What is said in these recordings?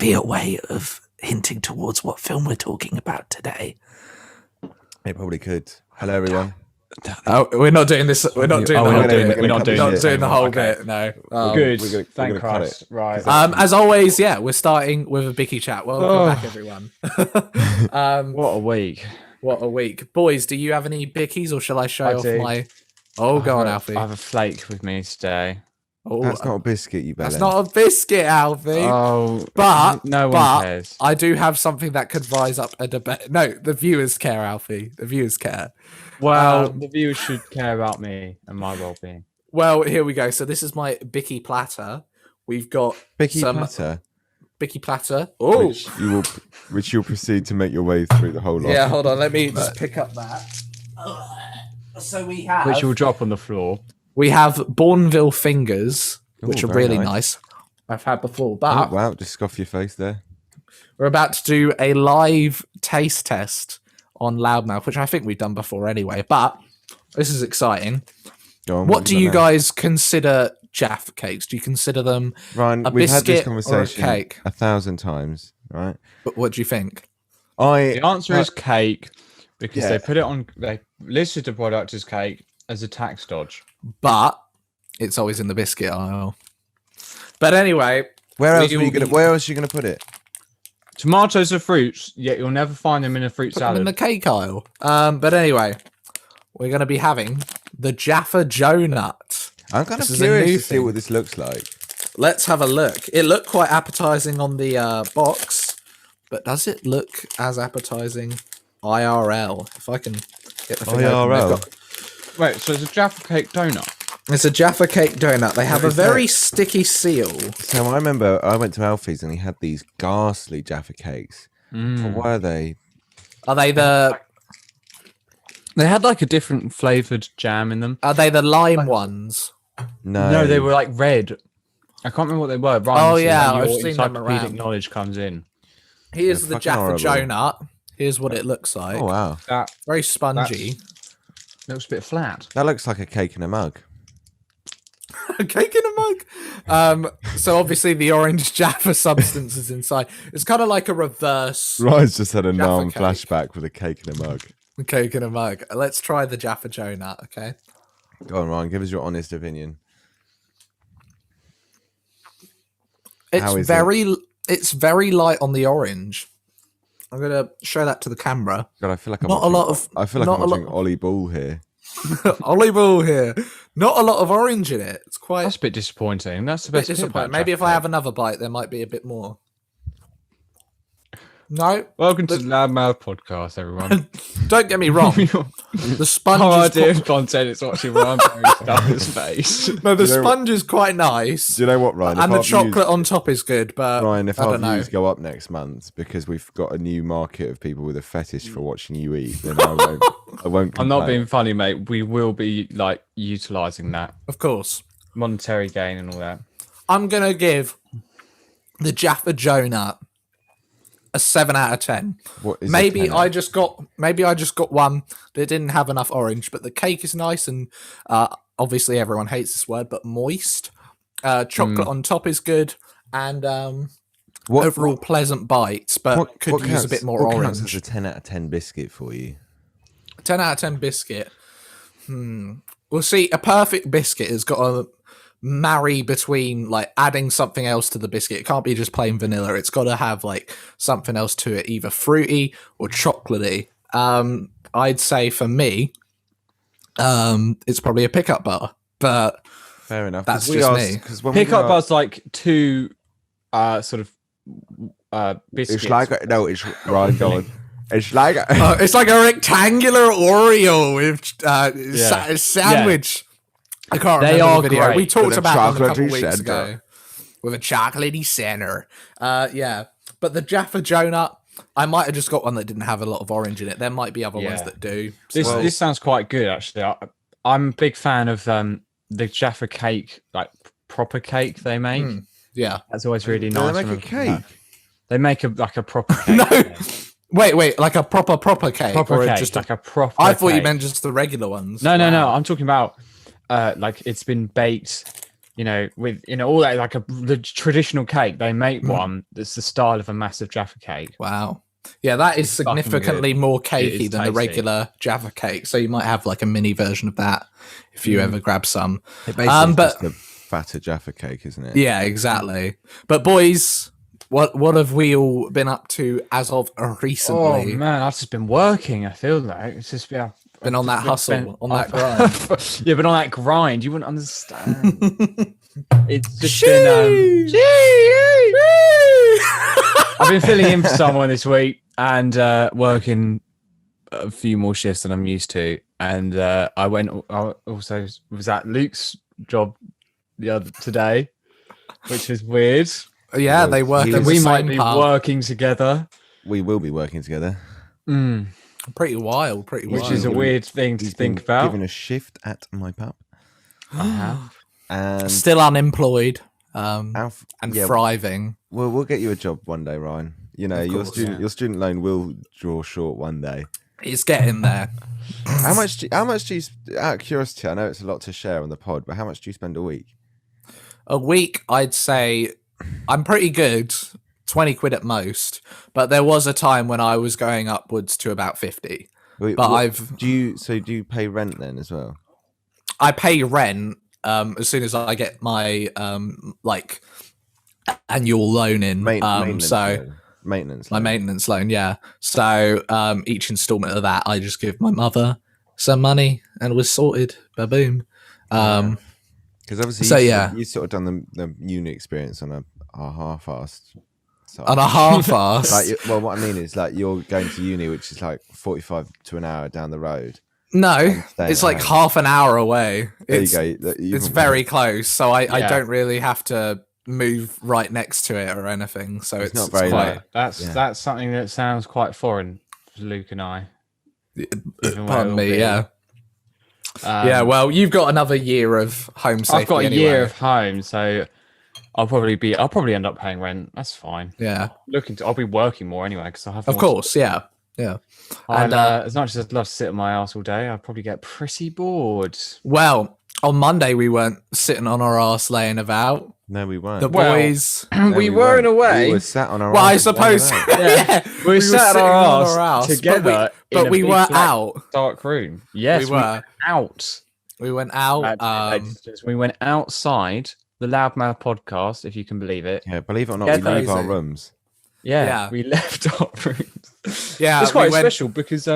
be a way of hinting towards what film we're talking about today? It probably could. Hello, everyone. Oh, we're not doing this. We're not doing. We're not doing the whole bit. No. Good. Thank Christ. Right. As always, yeah, we're starting with a Bicky chat. Welcome back, everyone. What a week. What a week, boys. Do you have any Bickies, or shall I show off do. my? Oh, go on, Alfie. I have a flake with me today. Oh, That's not a biscuit, you bellend. That's not a biscuit, Alfie. Oh, but no one cares. I do have something that could rise up a debate. No, the viewers care, Alfie. The viewers care. Well, the viewers should care about me and my well-being. Well, here we go. So this is my Bicky platter. We've got Bicky some platter, Bicky platter. Oh, which you'll proceed to make your way through the whole lot. yeah. Hold on. Let me just pick up that. So we have. Which will drop on the floor. We have Bourneville fingers, which Ooh, are very really nice. nice. I've had before, Oh, but wow, just scoff your face there. we're about to do a live taste test on Loudmouth, which I think we've done before anyway. But this is exciting. Go on, What do you know? guys consider Jaffa cakes? Do you consider them Ryan, a we've had this biscuit or a conversation cake? 1,000 times, right? But what do you think? The answer is cake because Yeah. they put it on. They listed the product as cake as a tax dodge. But it's always in the biscuit aisle. But anyway, Where else are you gonna put it? Tomatoes are fruits, yet you'll never find them in a fruit put them salad. in the cake aisle. But anyway, we're going to be having the Jaffa Joe Nut. I'm kind of This is a new curious to see thing. what this looks like. Let's have a look. It looked quite appetizing on the box, but does it look as appetizing IRL? If I can get the thing open, they've IRL? got- Wait, so it's a Jaffa cake donut. It's a Jaffa cake donut. They have a is very that? sticky seal. So I remember I went to Alfie's and he had these ghastly Jaffa cakes. What were they? Are they the They had like a different flavored jam in them. lime ones? No, they were like red. I can't remember what they were. Ryan, Oh, this is yeah, when I've your seen them encyclopedic around. knowledge comes in. Here's They're the fucking Jaffa horrible. Joe Nut. Here's what it looks like. Oh wow, That Very spongy. looks a bit flat. that looks like a cake in a mug. A cake in a mug. So obviously the orange Jaffa substance is inside. It's kind of like a reverse Ryan's just had a Jaffa numb cake. flashback with a cake in a mug. cake in a mug. Let's try the Jaffa Joe Nut. Okay. Go on, Ryan, give us your honest opinion. How is It's very light on the orange. I'm gonna show that to the camera. God, I feel like I'm Not a watching, lot of- I feel like not I'm a lot- watching Ollie Ball here. Olive oil here. Not a lot of orange in it. It's quite That's a bit disappointing. That's the a bit best bit disappointing. about Maybe if Jaffa I have cake. another bite, there might be a bit more. No, Welcome to the Loudmouth podcast, everyone. don't get me wrong. The sponge Our is idea of content is watching Ryan stuff his face. no, the You know sponge is quite nice, Do you know what, Ryan? and If the our chocolate on top is good. But Ryan, if I our don't know. views go up next month because we've got a new market of people with a fetish for watching you eat, then I won't. I'm not complain. being funny, mate. We will be like utilizing that Of course, monetary gain and all that. I'm gonna give the Jaffa Joe Nut a 7 out of 10. What is a Maybe 10 I just got one that didn't have enough orange, but the cake is nice and obviously everyone hates this word, but moist. Chocolate on top is good and overall pleasant bites, but could use a bit more what counts orange. as a 10 out of 10 biscuit for you? 10 out of 10 biscuit. Well, see, a perfect biscuit has got to marry between like adding something else to the biscuit. It can't be just plain vanilla. It's got to have like something else to it, either fruity or chocolatey. I'd say for me, it's probably a pickup bar, but Fair enough. That's 'cause just asked- me. 'cause when Pick we up are- bars like two sort of biscuits. It's like no, it's right. Go on. It's like it's like a rectangular Oreo with sandwich. I can't They remember are the video. great. We talked With a about them a couple chocolatey weeks centre. ago. With a chocolatey center. Yeah. But the Jaffa Joe Nut, I might have just got one that didn't have a lot of orange in it. There might be other ones Yeah. that do. This sounds quite good actually. I'm a big fan of the Jaffa cake, like proper cake they make. Yeah. That's always really Do nice. they make a cake? They make a proper cake. No. Wait, like a proper cake? Proper or cake, just like a proper I thought you cake. meant just the regular ones. No. Wow. I'm talking about like it's been baked with all that, like the traditional cake, they make one that's the style of a massive Jaffa cake. Wow. Yeah, that is It's fucking significantly good. more It cakey is than the tasty. regular Jaffa cake. So you might have like a mini version of that if you ever grab some. It basically is but just a fatter Jaffa cake, isn't it? yeah, exactly. But boys, what have we all been up to as of recently? Oh man, I've just been working. I feel like it's just Been on that hustle, on that grind. Yeah, been on that grind. You wouldn't understand. It's just Shee! been I've been filling in for someone this week and working a few more shifts than I'm used to. And I also was at Luke's job today, which is weird. Yeah, they work. So in the We same might be pub. working together. We will be working together. Pretty wild. Which is a weird thing to think about. Given a shift at my pub. And Still unemployed. And yeah, thriving. Well, we'll get you a job one day, Ryan. Your student loan will draw short one day. It's getting there. How much do you, out of curiosity, I know it's a lot to share on the pod, but how much do you spend a week? A week, I'd say I'm pretty good. 20 quid at most. But there was a time when I was going upwards to about 50. Do you pay rent then as well? I pay rent as soon as I get my like annual loan in. Maintenance my loan. maintenance loan, yeah. So each installment of that, I just give my mother some money, and we're sorted. Ba-boom. Because obviously, So, you sort of done the uni experience on a half-assed side. On a half-ass. What I mean is, like, you're going to uni, which is like 45 to an hour down the road. No, it's like half an hour away. There you go. It's very close, so I don't really have to move right next to it or anything. So it's not very quite. That's something that sounds quite foreign for Luke and I. Pardon me, yeah. Yeah, well, you've got another year of home safety. I've got a anyway. year of home, so I'll probably end up paying rent. That's fine. Yeah, I'll be working more anyway because I have. Of course, yeah. And as much as I'd love to sit on my ass all day, I'd probably get pretty bored. Well, on Monday we weren't sitting on our ass laying about. No, we weren't. The boys, we were in a way. We were sat on our. well, I arse suppose, Yeah. We sat on our ass together, but we in a were big, black, out. dark room. Yes, We were. out. We went out. We went outside the Loudmouth podcast, if you can believe it. Yeah, believe it or not, Yeah, we leave our crazy. rooms. Yeah, we left our rooms. Yeah, It's quite we went- special because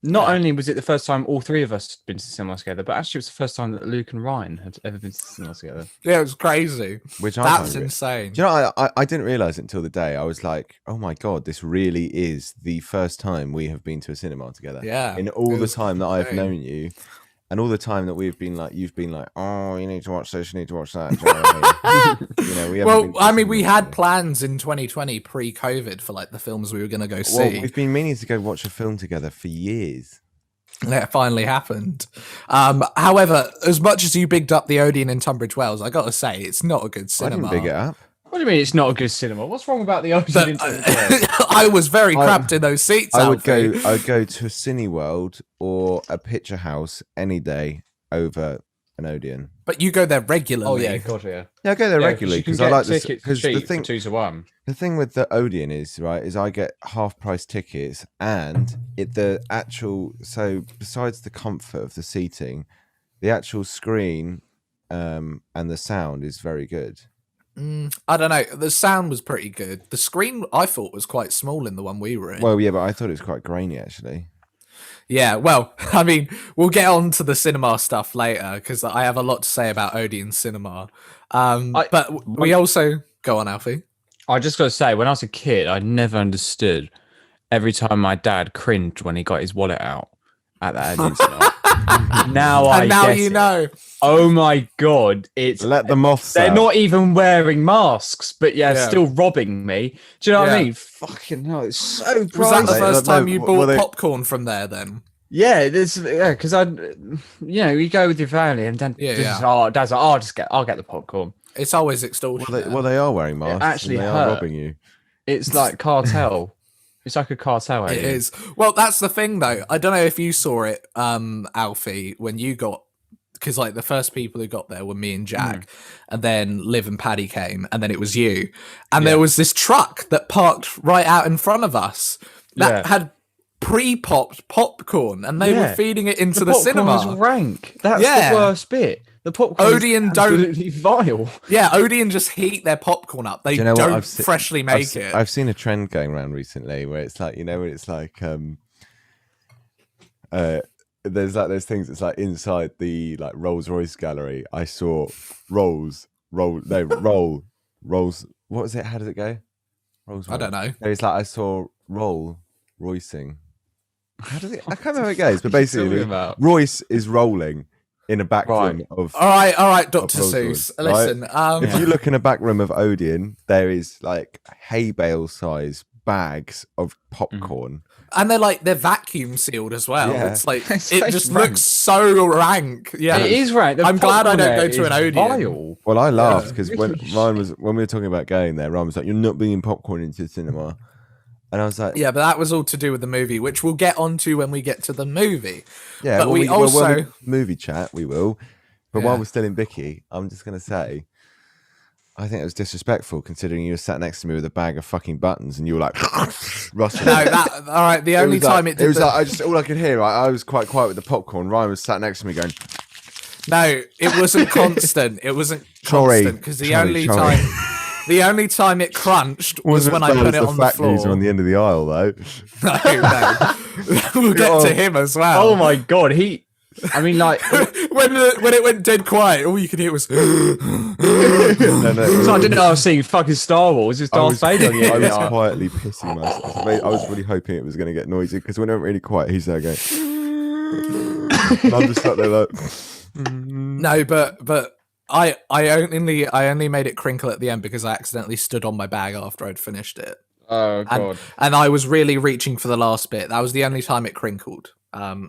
not only was it the first time all three of us had been to cinema together, but actually it was the first time that Luke and Ryan had ever been to cinema together. Yeah, it was crazy. Which That's find insane. Do you know? I didn't realize it until the day. I was like, oh my god, this really is the first time we have been to a cinema together. Yeah, In all it the was time that I've insane. known you. And all the time that you've been like, oh, you need to watch this, you need to watch that. Do you know what I mean? We haven't been Well, to I mean, cinema we had together. plans in 2020 pre-COVID for like the films we were going to go see. Well, we've been meaning to go watch a film together for years. That finally happened. However, as much as you bigged up the Odeon in Tunbridge Wells, I got to say, it's not a good cinema. I didn't big it up. What do you mean it's not a good cinema? What's wrong about the Odeon? I was very cramped in those seats. I would Alfie. go to a Cineworld or a Picture House any day over an Odeon. But you go there regularly. Oh yeah, God yeah. Yeah, I go there regularly because because I like this. tickets Because cheap the thing, for 2 to 1. the thing with the Odeon is I get half price tickets, and so besides the comfort of the seating, the actual screen and the sound is very good. I don't know. The sound was pretty good. The screen I thought was quite small in the one we were in. Well, yeah, but I thought it was quite grainy actually. Yeah, well, I mean, we'll get on to the cinema stuff later because I have a lot to say about Odeon cinema. But we also go on, Alfie. I just got to say, when I was a kid, I never understood every time my dad cringed when he got his wallet out at that Odeon cinema. Now And now get you it. know. Oh my God, it's Let the moths they're out. not even wearing masks, but Yeah. still robbing me. Do you know what I Yeah. mean? Fucking hell, it's so Was that bright. the They- first no, time you well, bought they- popcorn from there then? Yeah, because you go with your family and then Dad's like, I'll get the popcorn. It's always extortion. Well, they are wearing masks. actually and they hurt. are robbing you. It's like cartel. It's like a cartel. It Alien. is. Well, that's the thing, though. I don't know if you saw it, Alfie, when you got because like the first people who got there were me and Jack, and then Liv and Paddy came, and then it was you, and there was this truck that parked right out in front of us that had pre-popped popcorn, and they were feeding it into the cinema. Was rank. That's the worst bit. The popcorn Odeon is absolutely vile. Yeah, Odeon just heat their popcorn up. They don't freshly make it. I've seen a trend going around recently where it's like, you know, when it's like there's things that's like inside the like Rolls Royce gallery. I saw rolls. What was it? How does it go? Rolls. I don't know. It's like I saw roll Roycing. How does it? I can't remember how it goes, but basically, Royce is rolling in a back room of. All right, Dr. Seuss. Listen, if you look in a back room of Odeon, there is like hay bale size bags of popcorn. And they're vacuum sealed as well. Yeah. It's like it just looks so rank. Yeah, it is rank. I'm glad I don't go to an Odeon. Vile. Well, I laughed because when we were talking about going there, Ryan was like, "You're not bringing popcorn into the cinema," and I was like, "Yeah, but that was all to do with the movie, which we'll get onto when we get to the movie." Yeah, but we also movie chat. We will, but while we're still in Biccy, I'm just gonna say, I think it was disrespectful considering you were sat next to me with a bag of fucking buttons and you were like rustling. No, all right. The only time it did like all I could hear. I was quite quiet with the popcorn. Ryan was sat next to me going. No, it wasn't constant. It wasn't constant because the only time it crunched was when I put it on the floor. On the end of the aisle, though. No. We'll get to him as well. Oh my god, I mean, like when it went dead quiet, all you could hear was. So I didn't know I was seeing fucking Star Wars. It's Darth Vader. I was quietly pissing myself. I was really hoping it was going to get noisy because when it went really quiet, he's there going. And I'm just sat there like. No, but I only made it crinkle at the end because I accidentally stood on my bag after I'd finished it. Oh god! And I was really reaching for the last bit. That was the only time it crinkled.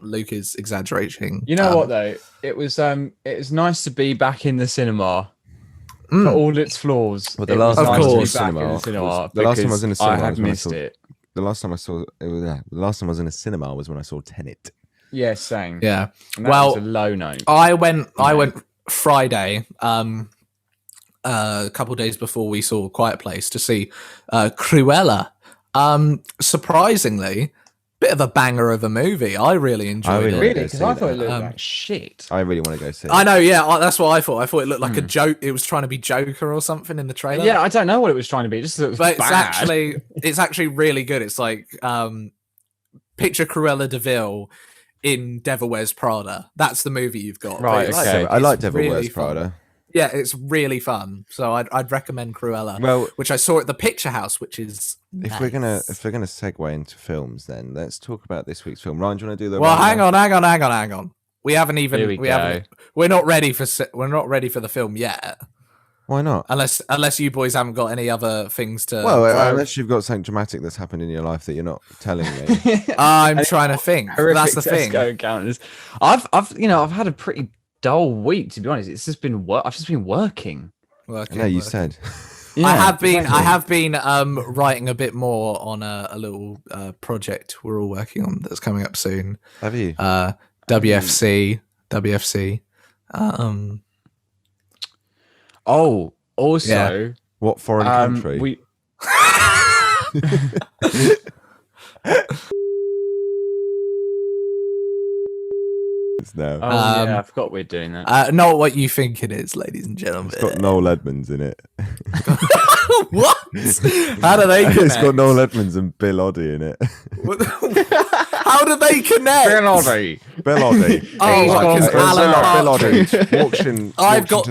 Luke is exaggerating. You know what though? It was nice to be back in the cinema for all its flaws. Well, the last time I was in a cinema, I had missed it. The last time I was in a cinema was when I saw Tenet. Yeah, same. Yeah. And that was a low note. I went Friday, a couple of days before we saw Quiet Place to see Cruella. Surprisingly, bit of a banger of a movie. I really enjoyed it. Really? Because I thought it looked like shit. I really want to go see it. I know, yeah, that's what I thought. I thought it looked like a joke. It was trying to be Joker or something in the trailer. Yeah, I don't know what it was trying to be. It just looks bad. It's actually really good. It's like picture Cruella de Vil in Devil Wears Prada. That's the movie you've got. Right, okay. I like Devil Wears Prada. Yeah, it's really fun. So I'd recommend Cruella. Well, which I saw at the Picture House, which is if nice. we're gonna segue into films, then let's talk about this week's film. Ryan, do you want to do the? Well, hang on. We haven't even. We're not ready for the film yet. Why not? Unless you boys haven't got any other things to. Well, unless you've got something dramatic that's happened in your life that you're not telling me. I'm trying to think. That's the thing. I've had a pretty dull week, to be honest. It's just been I've just been working. No, you said. Yeah, I have been writing a bit more on a little project we're all working on that's coming up soon. Have you? WFC. Oh, also, what foreign country? No. I forgot we're doing that. Not what you think it is, ladies and gentlemen. It's got Noel Edmonds in it. What? How do they connect? It's got Noel Edmonds and Bill Oddie in it. How do they connect? Bill Oddie. Alan Partridge walks in. I've got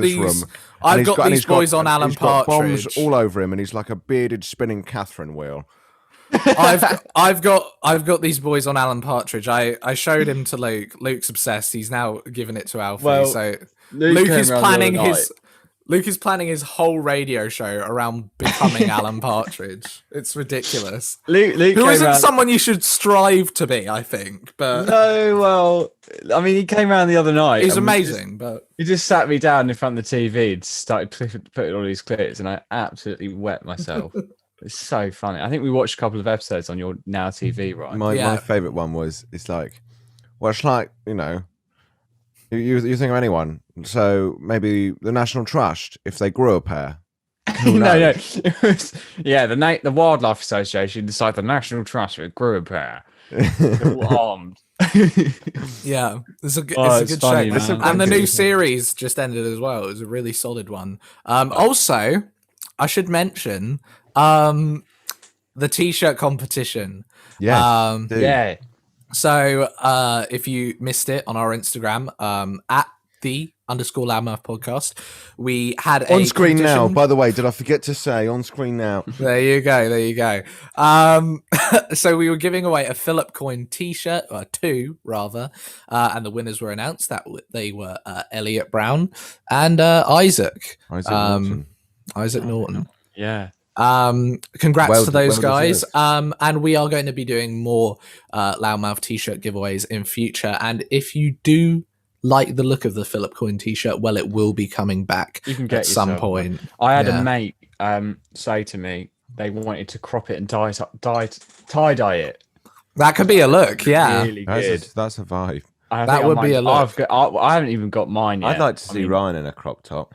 these boys on Alan Partridge. Bombs all over him, and he's like a bearded spinning Catherine wheel. I've got these boys on Alan Partridge. I showed him to Luke. Luke's obsessed. He's now given it to Alfie. Well, so Luke is planning his whole radio show around becoming Alan Partridge. It's ridiculous. Luke who isn't someone you should strive to be, I think. But no, well, I mean, he came around the other night. He's amazing, but he just sat me down in front of the TV and started putting all these clips, and I absolutely wet myself. It's so funny. I think we watched a couple of episodes on your Now TV, right? My favourite one was, it's like, You think of anyone? So maybe the National Trust, if they grew a pair. Who no. knows? It was, the Wildlife Association decided the National Trust would grew a pair. They're all armed. Yeah, it's a good funny, show. man. And the new series just ended as well. It was a really solid one. Also, I should mention the t-shirt competition. Yes. dude. Yeah. So if you missed it on our Instagram, at _Loudmouth podcast, we had a On screen now. competition. By the way, did I forget to say on screen now? There you go. So we were giving away a Philip Coyne t-shirt, or two rather, and the winners were announced. They were Elliot Brown and Isaac. Isaac Norton. Yeah. Congrats to those guys. deserved. And we are going to be doing more Loudmouth t-shirt giveaways in future. And if you do like the look of the Philip Coyne t-shirt, well, it will be coming back You can get at some yourself point. I had Yeah. a mate say to me they wanted to crop it and tie-dye it. That could be a look, yeah. Really good. That's a vibe. That would be a look. I haven't even got mine yet. I'd like to see Ryan in a crop top.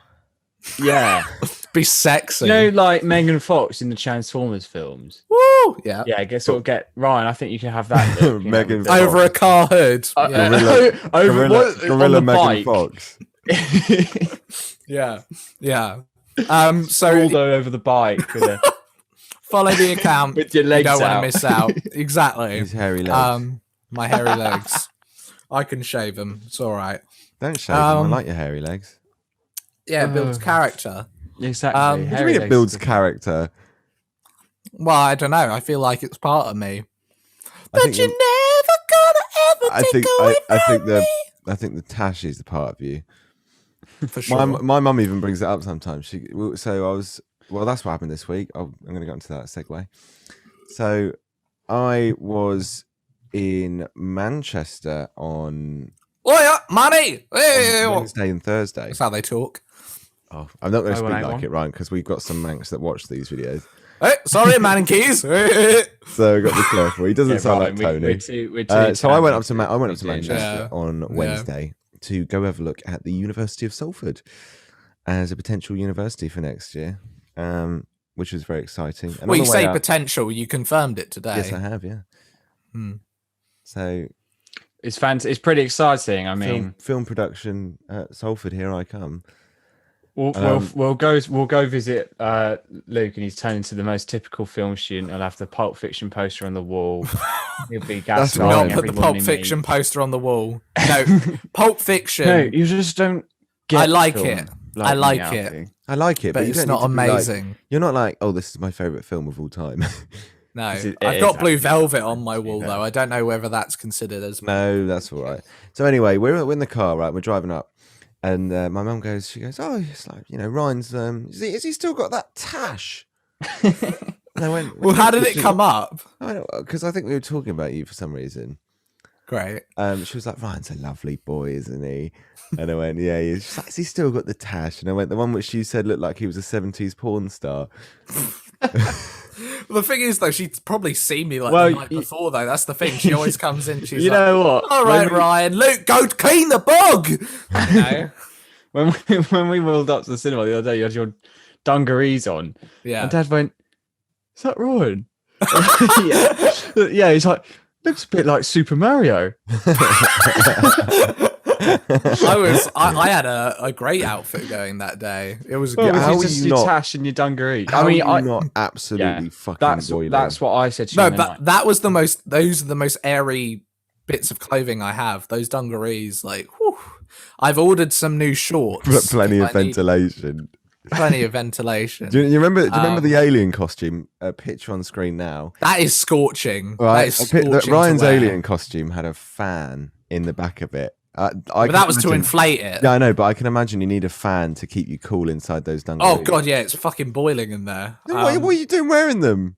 Yeah. Be sexy. You know, like Megan Fox in the Transformers films. Woo! Yeah. Yeah, get Ryan. I think you can have that look, Megan with Fox. Over a car hood. Yeah. Gorilla on the Megan bike. Fox. Yeah. So All over the bike with, follow the account. with your You legs don't want to out. miss out. Exactly. His hairy legs. My hairy legs. I can shave them. It's all right. Don't shave them. I like your hairy legs. Yeah, it builds character. Exactly. What do What do you mean it builds character? Well, I don't know. I feel like it's part of me. I think You're you- never gonna ever take away from me. I think the tash is the part of you. For sure. My mum even brings it up sometimes. That's what happened this week. I'm going to go into that segue. So I was in Manchester on Oh yeah, money. Hey, Wednesday and Thursday. That's how they talk. Oh, I'm not going to speak 0181. like it, Ryan, because we've got some manx that watch these videos. Hey, sorry, man and keys. So I got to be careful. He doesn't sound like Tony. We're too So I went up to talented. Manchester Yeah. on Wednesday to go have a look at the University of Salford as a potential university for next year, which was very exciting. And Well, on you the way say out- potential. You confirmed it today. Yes, I have. Yeah. Hmm. So It's fantastic. It's pretty exciting. I mean, film production at Salford. Here I come. we'll go visit Luke, and he's turned into the most typical film student. He'll have the Pulp Fiction poster on the wall. He'll be That's gaslighting right. Not put the everyone Pulp he Fiction meets. poster on the wall. No, Pulp Fiction. No, you just don't. Get I like film it. like I like me, it. Alfie. I like it, But you it's don't not need to be like- amazing. you're not like, oh, this is my favorite film of all time. No, It I've is got Blue actually Velvet on my to be wall fair. though. I don't know whether that's considered as. No, that's all right. So anyway, we're in the car, right? We're driving up, and my mum goes, oh, it's like, Ryan's. Has he still got that tash? And I went, Well, how did it come up? Because I think we were talking about you for some reason. Great. She was like, Ryan's a lovely boy, isn't he? And I went, yeah. She's like, has he still got the tash? And I went, the one which you said looked like he was a 70s porn star. Well, the thing is, though, she'd probably seen me like Well, the night before, though. That's the thing. She always comes in. She's You like, know what? all right, When we- Ryan, Luke, go clean the bog. You know? when we rolled up to the cinema the other day, you had your dungarees on, Yeah. and Dad went, "Is that Ryan?" yeah. He's like, looks a bit like Super Mario. I had a great outfit going that day. It was Well, good. how with are just you your not- tash and your dungarees. How I mean, are you not absolutely fucking that's boiling? what I said to you. No, on the but night. that was the most. Those are the most airy bits of clothing I have. Those dungarees, like, whew. I've ordered some new shorts. Plenty if of I need ventilation. Plenty of ventilation. Do you remember the alien costume? Picture on screen now. That is scorching. Right, That is scorching. to Ryan's wear. alien costume had a fan in the back of it. But that was to inflate it. Yeah, I know, but I can imagine you need a fan to keep you cool inside those dungarees. Oh god, yeah, it's fucking boiling in there. What are you doing wearing them?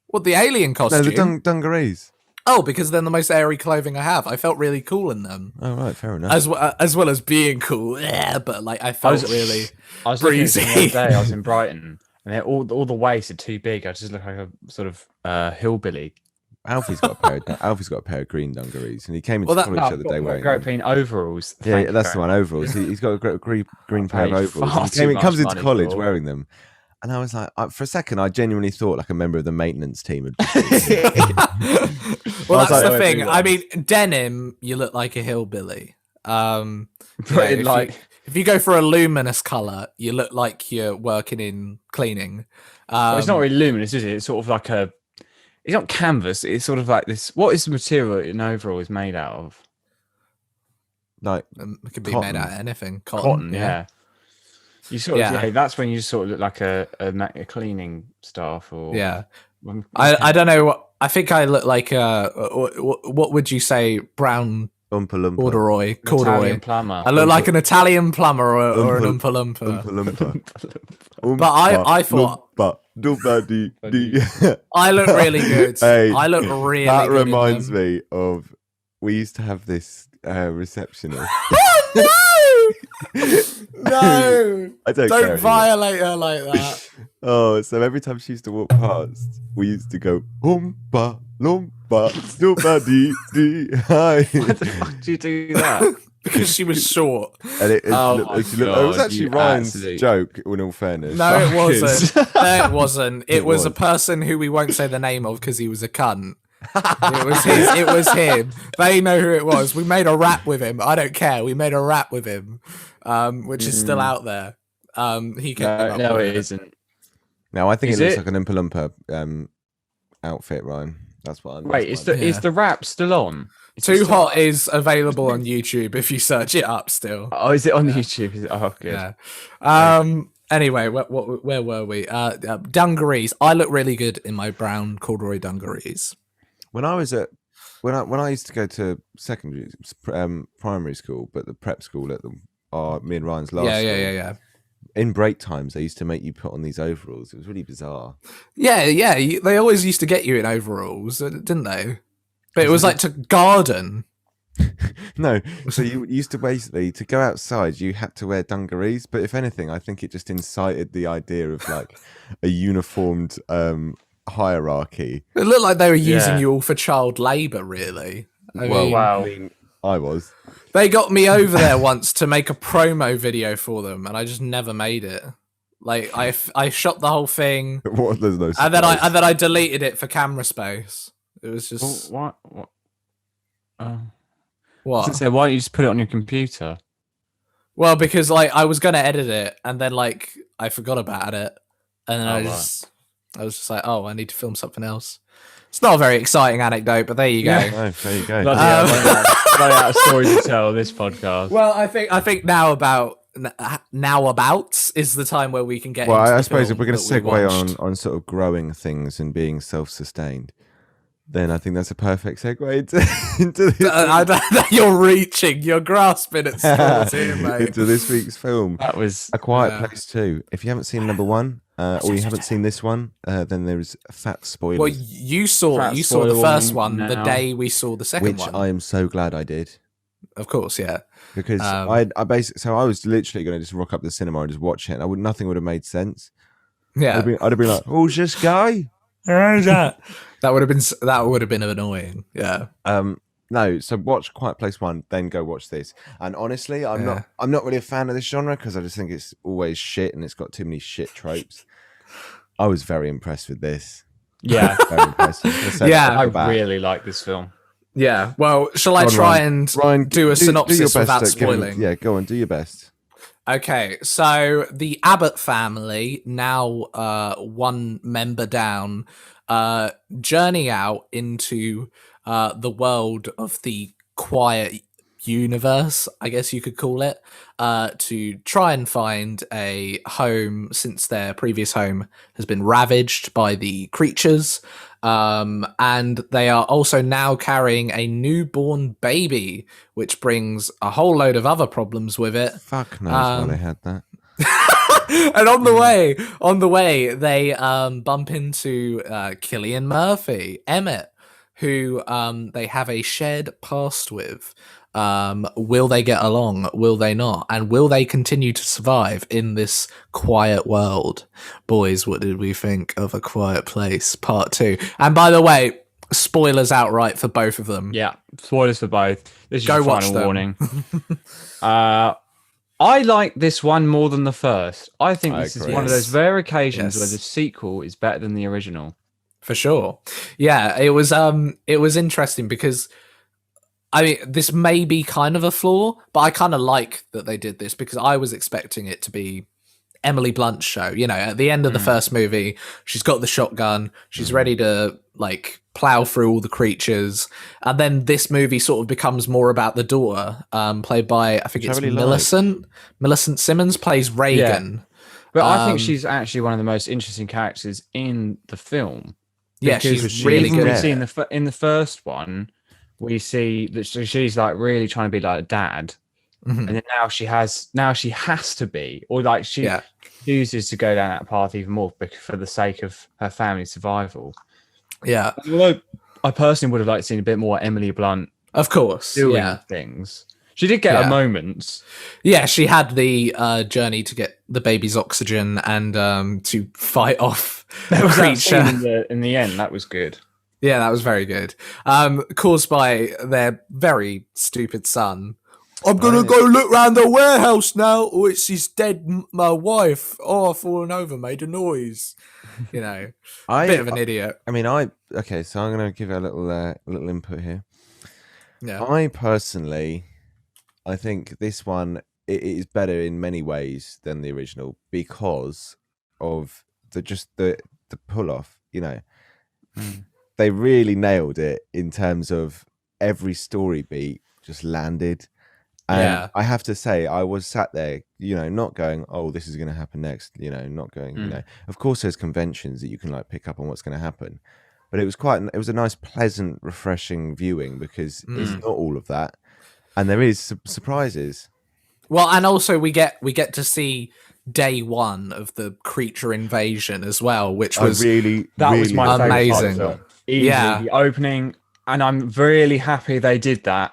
What, the alien No, costume? the dungarees. Oh, because they're the most airy clothing I have. I felt really cool in them, Oh, right, fair enough. as well as being cool. Yeah, but like I felt really. I was looking at breezy. them the other day. I was in Brighton, and all the waists are too big. I just look like a sort of hillbilly. Alfie's got a pair of green dungarees, and he came into Well, college the other day wearing them. green overalls. Yeah, Thank that's you the very one, overalls. He's got a green pair of paid overalls. far He too comes much into money college for. wearing them, and I was like, for a second, I genuinely thought like a member of the maintenance team had just Well, I was that's like, the thing. I mean, denim, you look like a hillbilly. But If you go for a luminous color, you look like you're working in cleaning. well, it's not really luminous, is it? It's sort of like it's not canvas. It's sort of like this. What is the material an overall is made out of? like It could be cotton. made out of anything. Cotton, yeah. You sort of, Yeah. that's when you sort of look like a cleaning staff or Yeah. I don't know what I think I look like. What would you say? Brown Oompa Loompa. corduroy. Italian plumber. I look like an Italian plumber or an Oompa Loompa. Oompa Loompa. But I thought I look really good. Hey, I look really that good. reminds me of we used to have this receptionist. No, I don't don't violate her like that. Oh, so every time she used to walk past, we used to go Oompa Loompa Doompa Dee Dee Hi. Why the fuck do you do that? Because she was short. And it Oh looked my like it was God, actually you Ryan's absolute- joke, in all fairness. No, it Fuckers. wasn't. No, it wasn't. It was a was. person who we won't say the name of because he was a cunt. It was him. They know who it was. We made a rap with him. I don't care. We made a rap with him, which is still out there. He came No, up with it isn't. No, I think Is it looks it? like an Oompa Loompa outfit, Ryan. That's what I'm. Wait, is the rap still on? Is it Too still Hot on? is available on YouTube if you search it up still. Oh, is it on YouTube? Is it? Oh, good. Yeah. Anyway, where were we? Dungarees. I look really good in my brown corduroy dungarees. When I was at when I used to go to secondary primary school, but the prep school at me and Ryan's last school, Yeah. in break times they used to make you put on these overalls. It was really bizarre. Yeah. They always used to get you in overalls, didn't they? But it was like to garden. No, so you used to basically to go outside you had to wear dungarees, but if anything I think it just incited the idea of like a uniformed hierarchy. It looked like they were using Yeah. you all for child labour, really. I Well, mean, Wow. I mean, I was. they got me over there once to make a promo video for them, and I just never made it. Like I shot the whole thing, What? There's no. and then surprise. I deleted it for camera space. It was just What? I what? was gonna say, why don't you just put it on your computer? Well, because like I was gonna edit it, and then like I forgot about it, and then Oh, I was just like, oh, I need to film something else. It's not a very exciting anecdote, but there you go. Yeah. No, there you go. Bloody hell, running out of stories to tell this podcast. Well, I think now abouts is the time where we can get. Well, into the I suppose if film we're going to that we segue watched. on sort of growing things and being self-sustained, then I think that's a perfect segue into this, You're reaching, you're grasping at straws here, mate. into this week's film, That was A Quiet Yeah. Place 2. If you haven't seen number one, or you haven't seen this one, then there's fat spoilers, Well, you saw Fat the spoil first one the now. day we saw the second which one. I am so glad I did. Of course, yeah. Because I basically, so I was literally going to just rock up to the cinema and just watch it, and nothing would have made sense. Yeah. I'd have been like, "Who's this guy?" that would have been annoying. Yeah. No, so watch Quiet Place 1, then go watch this. And honestly, I'm not really a fan of this genre because I just think it's always shit and it's got too many shit tropes. I was very impressed with this. yeah. Very impressed. Yeah, I really like this film. Yeah. Well, shall I Go on, try Ryan. and Ryan, do a synopsis your best without at giving- spoiling? Yeah, go on, do your best. Okay, so the Abbott family, now one member down, journey out into the world of the quiet universe, I guess you could call it, to try and find a home since their previous home has been ravaged by the creatures. And they are also now carrying a newborn baby, which brings a whole load of other problems with it. Fuck knows why they had that. And on the way, they bump into Cillian Murphy, Emmett, who they have a shared past with. Will they get along? Will they not? And will they continue to survive in this quiet world? Boys, what did we think of A Quiet Place Part 2? And by the way, spoilers outright for both of them. Yeah, spoilers for both. This is Go your watch final them. warning. I like this one more than the first. I think I this is agree. one of those rare occasions Yes. where the sequel is better than the original. For sure. Yeah, it was interesting because I mean, this may be kind of a flaw, but I kind of like that they did this because I was expecting it to be Emily Blunt's show. You know, at the end of the first movie, she's got the shotgun, she's ready to like plow through all the creatures, and then this movie sort of becomes more about the daughter, played by I think Which I it's really Millicent Simmons plays Reagan. But I think she's actually one of the most interesting characters in the film. Yeah, Because she's really even good. we see in the first one, we see that she's like really trying to be like a dad, and then now she has to be, or like she chooses to go down that path even more for the sake of her family's survival. Yeah, Although I personally would have liked to see a bit more Emily Blunt of course. doing things. She did get her moments. Yeah, she had the journey to get the baby's oxygen and to fight off There a was that scene creature. in the end that was good. Yeah, that was very good. Caused by their very stupid son. I'm gonna go look round the warehouse now. Oh, it's his dead my wife. Oh, I've fallen over, made a noise. You know, bit of an idiot. I mean, okay, so I'm going to give a little input here. Yeah, I personally, I think this one it is better in many ways than the original because of the pull off. You know, they really nailed it in terms of every story beat just landed. And I have to say, I was sat there, you know, not going, oh, this is going to happen next, you know, not going, you know, of course there's conventions that you can like pick up on what's going to happen, but it was a nice, pleasant, refreshing viewing because it's not all of that. And there is surprises. well, and also we get to see day one of the creature invasion as well, which was That was my favorite amazing. part of the film. Easily, Yeah. the opening, and I'm really happy they did that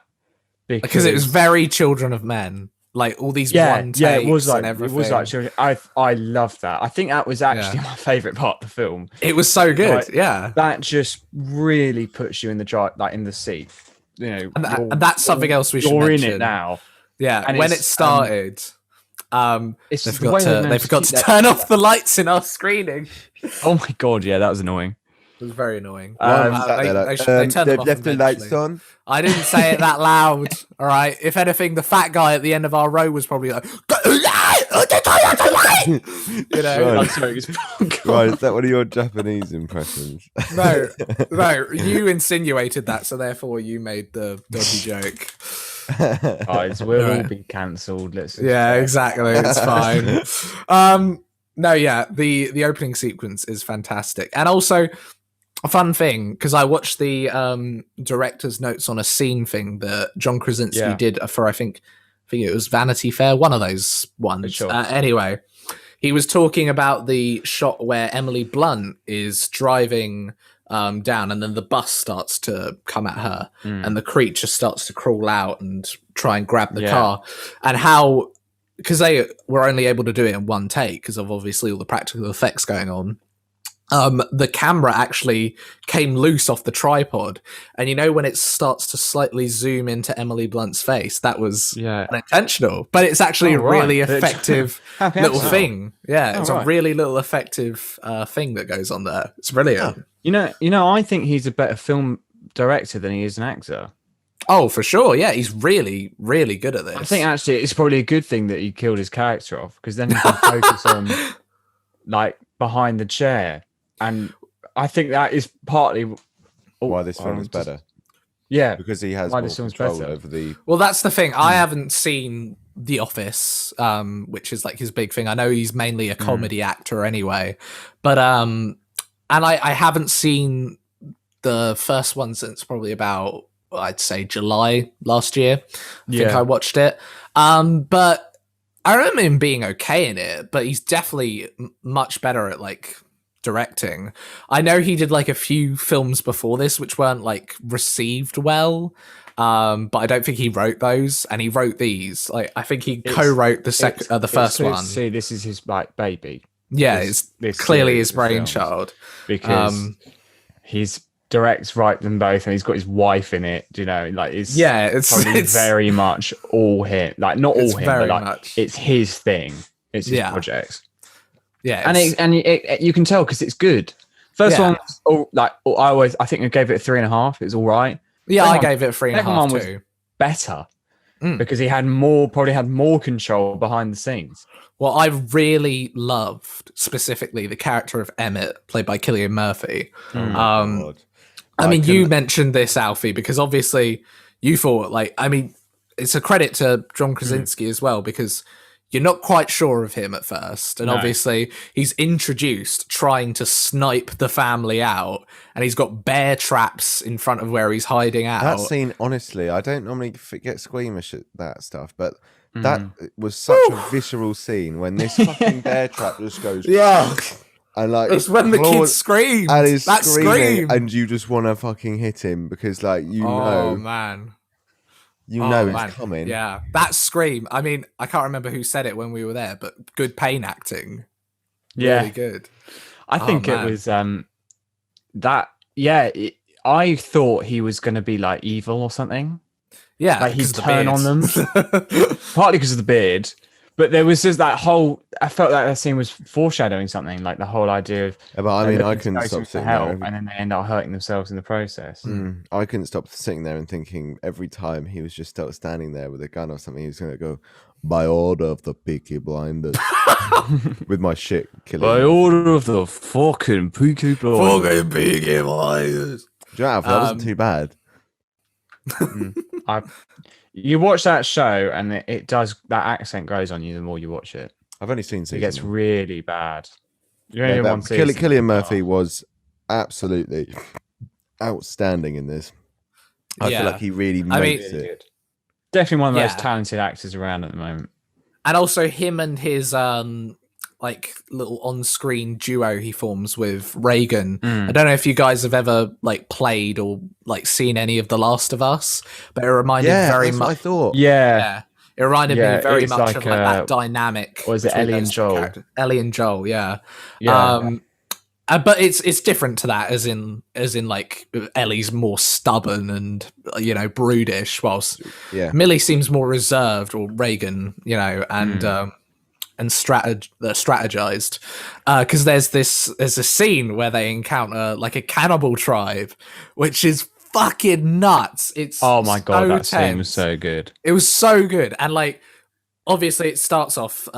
because it was very Children of Men, like all these one takes it was like and everything. it was like children. I loved that. I think that was actually my favorite part of the film. It was so good. Like, that just really puts you in the like in the seat. You know, and that's something else we should You're mention. in it now. Yeah, And when it's, it started, they it's forgot to turn off the lights in our screening. Oh my god, yeah, that was annoying. It was very annoying. They They turned them off left the lights eventually. on. I didn't say it that loud. All right. If anything, the fat guy at the end of our row was probably like, you know. I'm sorry, it's Right, is that one of your Japanese impressions? No, you insinuated that, so therefore you made the dodgy joke. guys, we'll all Right. be cancelled. Yeah, exactly. It's fine. No, yeah, the opening sequence is fantastic, and also a fun thing because I watched the director's notes on a scene thing that John Krasinski did for I think it was Vanity Fair, one of those ones. Sure. Anyway, he was talking about the shot where Emily Blunt is driving down, and then the bus starts to come at her, and the creature starts to crawl out and try and grab the car, and how because they were only able to do it in one take because of obviously all the practical effects going on. The camera actually came loose off the tripod, and you know when it starts to slightly zoom into Emily Blunt's face, that was unintentional, but it's actually a really effective little thing. Yeah, it's a really little effective thing that goes on there. It's brilliant. You know, I think he's a better film director than he is an actor. Oh, for sure. Yeah, he's really, really good at this. I think actually it's probably a good thing that he killed his character off because then he can focus on like behind the chair. And I think that is partly why this film is better. Yeah, because he has why more this film's control better. over the. Well, that's the thing. I haven't seen The Office, which is like his big thing. I know he's mainly a comedy actor anyway, but and I haven't seen the first one since probably about I'd say July last year. I think I watched it, but I remember him being okay in it. But he's definitely much better at like directing. I know he did like a few films before this which weren't like received well, but I don't think he wrote those, and he wrote these. Like I think he co-wrote the first one. See, this is his like baby. Yeah, it's clearly his brainchild because he's directs, write them both, and he's got his wife in it. You know, like it's probably it's very much all him. Like not all him, very but like much. it's his thing. It's his project. Yeah, and you can tell because it's good. First one, I think I gave it a 3.5. It was all right. Yeah, I gave it 3.5 second one too. was better because he had probably had more control behind the scenes. Well, I really loved specifically the character of Emmett, played by Cillian Murphy. God. I mean, you mentioned this, Alfie, because obviously you thought, like, I mean, it's a credit to John Krasinski as well, because you're not quite sure of him at first. And obviously he's introduced trying to snipe the family out, and he's got bear traps in front of where he's hiding out. That scene, honestly, I don't normally get squeamish at that stuff, but that was such a visceral scene when this fucking bear trap just goes... Yeah. And like, it's when the kid screams. And he's that screaming, scream. and you just want to fucking hit him because, like, you know... Oh, man. It's coming. Yeah, that scream. I mean, I can't remember who said it when we were there, but good pain acting. Yeah, really good. I think it was that. Yeah, I thought he was going to be like evil or something. Yeah, like he'd turn on them. Partly because of the beard, but there was just that whole. I felt like that scene was foreshadowing something, like the whole idea of. But I mean, I couldn't stop sitting there, and then they end up hurting themselves in the process. I couldn't stop sitting there and thinking every time he was just standing there with a gun or something, he was going to go, "By order of the Peaky Blinders," with my shit killing. By order of the fucking Peaky Blinders. Fucking Peaky Blinders. Do you know, Alfie, that wasn't too bad. You watch that show, and it does. That accent grows on you the more you watch it. I've only seen season. It gets really bad. You only one season. Cillian Murphy was absolutely outstanding in this. I feel like he really makes it. Definitely one of the most talented actors around at the moment. And also him and his like little on-screen duo he forms with Reagan. I don't know if you guys have ever like played or like seen any of The Last of Us, but it reminded very much. I thought. Yeah. It reminded me very much of like that dynamic. Or is it Ellie and Joel? Ellie and Joel, yeah. But it's different to that, as in like Ellie's more stubborn and brutish, whilst Millie seems more reserved, or Reagan, and strategized. Because there's a scene where they encounter like a cannibal tribe, which is fucking nuts. It's my god, that tense. scene was so good. It was so good, and like obviously it starts off.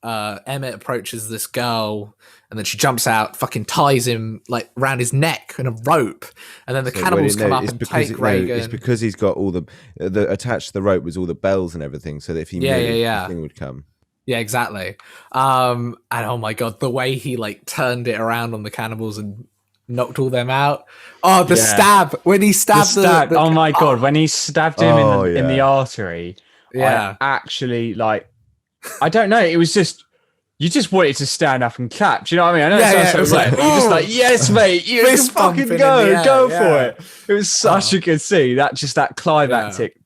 Emmett approaches this girl, and then she jumps out, fucking ties him like around his neck in a rope, and then the cannibals come up and take Reagan. It's because he's got all the attached to the rope was all the bells and everything, so that if he moved, the thing would come. Yeah, exactly. And oh my god, the way he like turned it around on the cannibals and knocked all them out. Oh, the stab when he stabbed the oh my god, when he stabbed him in the artery. I actually like. I don't know. It was just you just wanted to stand up and clap. Do you know what I mean? I know it sounds so lame, but you're just like, yes, mate, you can fucking go for it. It was such a good scene. That climactic.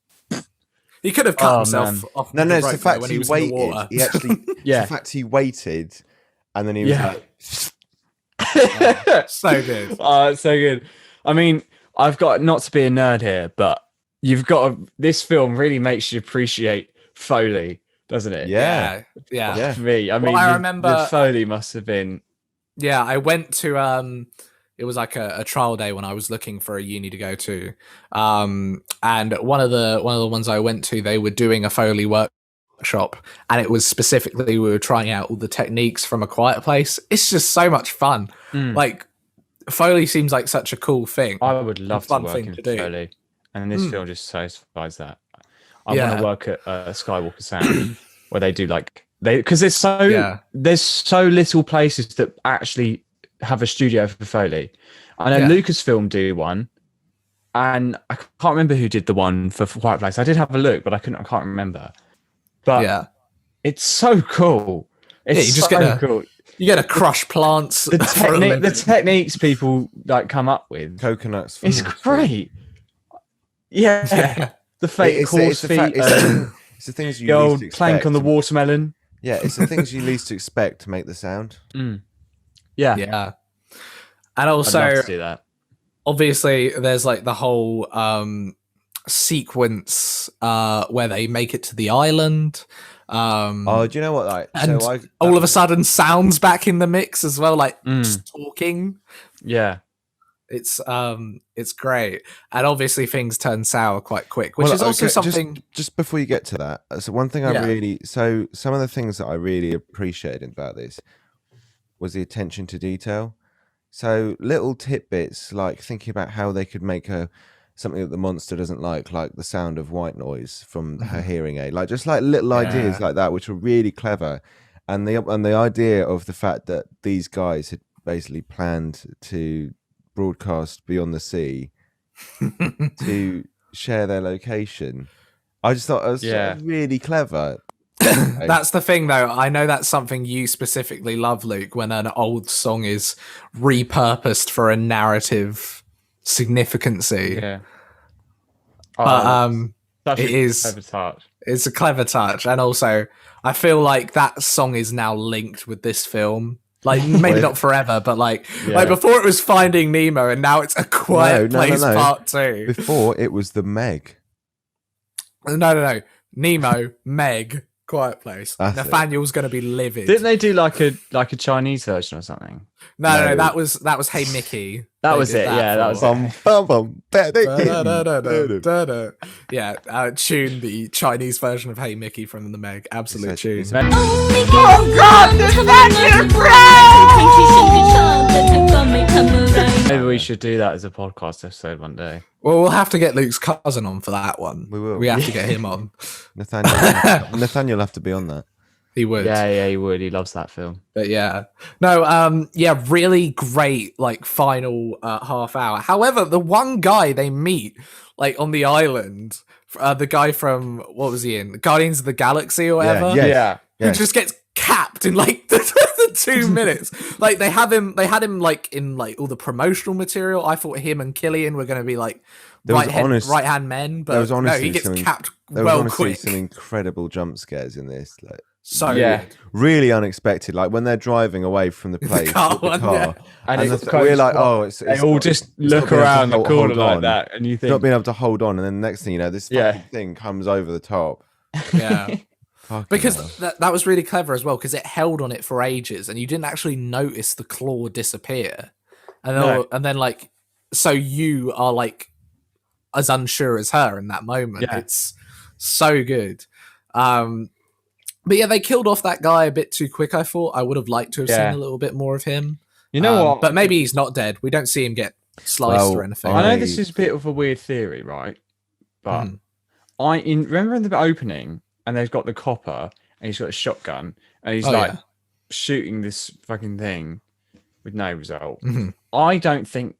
He could have cut himself off. No, it's the fact he waited. He actually, the fact he waited, and then he was like, so good. Oh, it's so good. I mean, I've got not to be a nerd here, but this film really makes you appreciate Foley, doesn't it? Yeah. For me, I mean, I remember the Foley must have been. Yeah, I went to it was like a trial day when I was looking for a uni to go to, and one of the ones I went to, they were doing a Foley workshop, and it was specifically we were trying out all the techniques from A Quiet Place. It's just so much fun. Like Foley seems like such a cool thing. I would love to work in Foley, and this film just satisfies that. I want to work at Skywalker Sound, where they do because there's so little places that actually have a studio for Foley. I know Lucasfilm do one, and I can't remember who did the one for Quiet Place. I did have a look, but I can't remember. But it's so cool. It's cool. You get to crush plants. The techniques people come up with, coconuts. It's great. Yeah. The fake horse feet. It's the things you the least old expect. plank on the watermelon. Yeah, it's the things you least expect to make the sound. Yeah. And also, I'd love to do that. obviously there's like the whole sequence where they make it to the island. Oh, do you know what? Like, And so all of a sudden, sounds back in the mix as well, like Mm. just talking. Yeah. It's great, and obviously things turn sour quite quick, which is also something. Just before you get to that, so one thing some of the things that I really appreciated about this was the attention to detail. So little tidbits, like thinking about how they could make something that the monster doesn't like the sound of white noise from her hearing aid, like just like little ideas like that, which were really clever, and the idea of the fact that these guys had basically planned to broadcast beyond the sea to share their location. I just thought it was really clever. That's the thing, though. I know that's something you specifically love, Luke, when an old song is repurposed for a narrative significancy. Yeah. But it is clever touch. It's a clever touch, and also I feel like that song is now linked with this film. Like maybe not forever, but like before it was Finding Nemo, and now it's A Quiet Place Part 2. Before it was the Meg. No. Nemo, Meg, Quiet Place. That's Nathaniel's going to be livid. Didn't they do like a Chinese version or something? No, that was Hey Mickey. That was it. That was it. Tune the Chinese version of Hey Mickey from the Meg. Absolute tune. Oh God, Nathaniel Brown! Maybe we should do that as a podcast episode one day. Well, we'll have to get Luke's cousin on for that one. We will. We have to get him on. Nathaniel will have to be on that. He would. Yeah, he would. He loves that film. But really great like final half hour. However, the one guy they meet like on the island, the guy from what was he in? Guardians of the Galaxy or whatever. Who just gets capped in like the 2 minutes. Like they had him like in like all the promotional material. I thought him and Killian were going to be like right hand men, but no, he gets capped quick. Some incredible jump scares in this, like. So really unexpected. Like when they're driving away from the place, and we're like, it's they all just look around the corner like that, and you think not being able to hold on, and then the next thing you know, this fucking thing comes over the top. Yeah, because that was really clever as well, because it held on it for ages, and you didn't actually notice the claw disappear, and then like, so you are like as unsure as her in that moment. Yeah. It's so good. But yeah, they killed off that guy a bit too quick, I thought. I would have liked to have seen a little bit more of him. You know what? But maybe he's not dead. We don't see him get sliced or anything. I know this is a bit of a weird theory, right? But remember in the opening, and they've got the copper, and he's got a shotgun, and he's shooting this fucking thing with no result. Mm-hmm. I don't think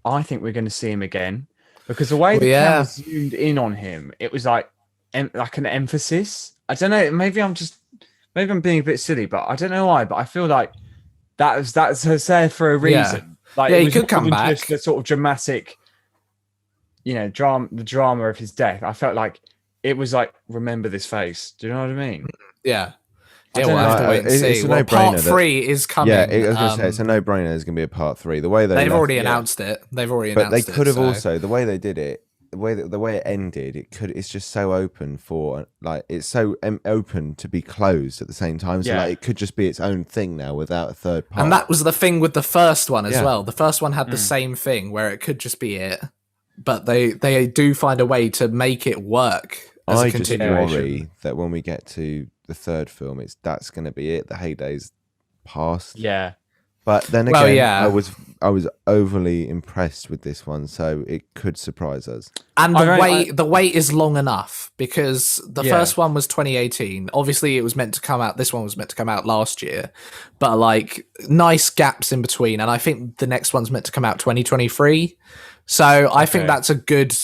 I think we're going to see him again, because the way the camera zoomed in on him, it was like an emphasis. I don't know. Maybe I'm being a bit silly, but I don't know why. But I feel like that's there for a reason. Like he could come back. Just the sort of dramatic, the drama of his death. I felt like it was like, remember this face. Do you know what I mean? Yeah. We'll have to wait and see. It's a no-brainer. Part 3 is coming. Yeah, I was going to say it's a no-brainer. There's going to be a part 3. The way they've already announced it. But they could have also, the way they did it. The way it ended, it's just so open for it's so open to be closed at the same time. So it could just be its own thing now without a third part. And that was the thing with the first one as well. The first one had the same thing where it could just be it, but they do find a way to make it work as a continuation. I just worry that when we get to the third film, that's going to be it. The heydays past. Yeah. But then again, I was overly impressed with this one, so it could surprise us. And the wait is long enough, because the first one was 2018. Obviously, it was meant to come out. This one was meant to come out last year, but like nice gaps in between. And I think the next one's meant to come out 2023. So I think that's a good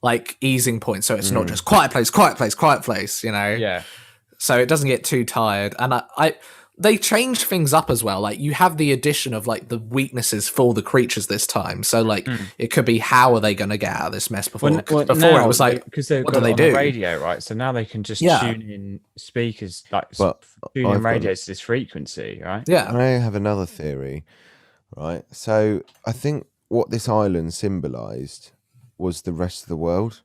like easing point. So it's not just quiet place. Yeah. So it doesn't get too tired. And they changed things up as well. Like you have the addition of like the weaknesses for the creatures this time. So like it could be, how are they going to get out of this mess before? Before it was like, because they've got it on the radio, right? So now they can just tune in speakers, like tune in radios to this frequency, right? Yeah. I have another theory, right? So I think what this island symbolized was the rest of the world.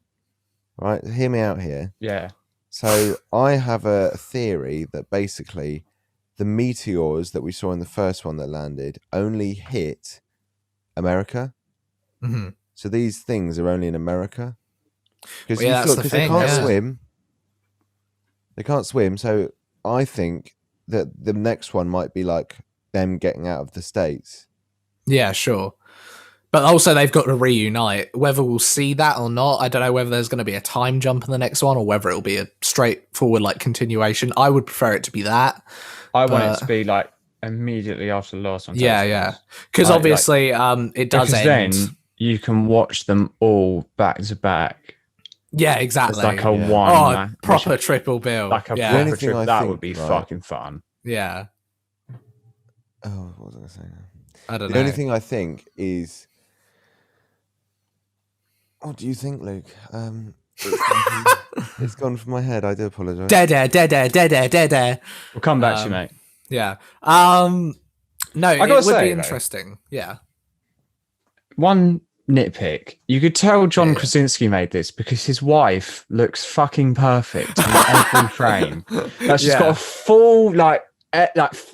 Right? Hear me out here. Yeah. So I have a theory that basically the meteors that we saw in the first one that landed only hit America. Mhm. So these things are only in America. Because Well, yeah, that's the they thing, can't yeah. swim. They can't swim. So I think that the next one might be like them getting out of the States. Yeah, sure. But also they've got to reunite. Whether we'll see that or not, I don't know whether there's going to be a time jump in the next one or whether it'll be a straightforward like continuation. I would prefer it to be that. I want it to be like immediately after the last one. Yeah. Because Like- obviously it does Because end. then you can watch them all back to back. Yeah, It's exactly. like a Yeah. one. Oh, man- proper triple bill. Like a yeah. proper Anything trip. I That think, would be right. fucking fun. Yeah. Oh, what was I going to say now? I don't The know. only thing I think is, what do you think, Luke? It's gone from my head. I do apologise. Dead. We'll come back to you, mate. Yeah. No, it gotta would say, be though, interesting. Yeah. One nitpick. You could tell John Krasinski made this because his wife looks fucking perfect in every frame. Like she's got a full like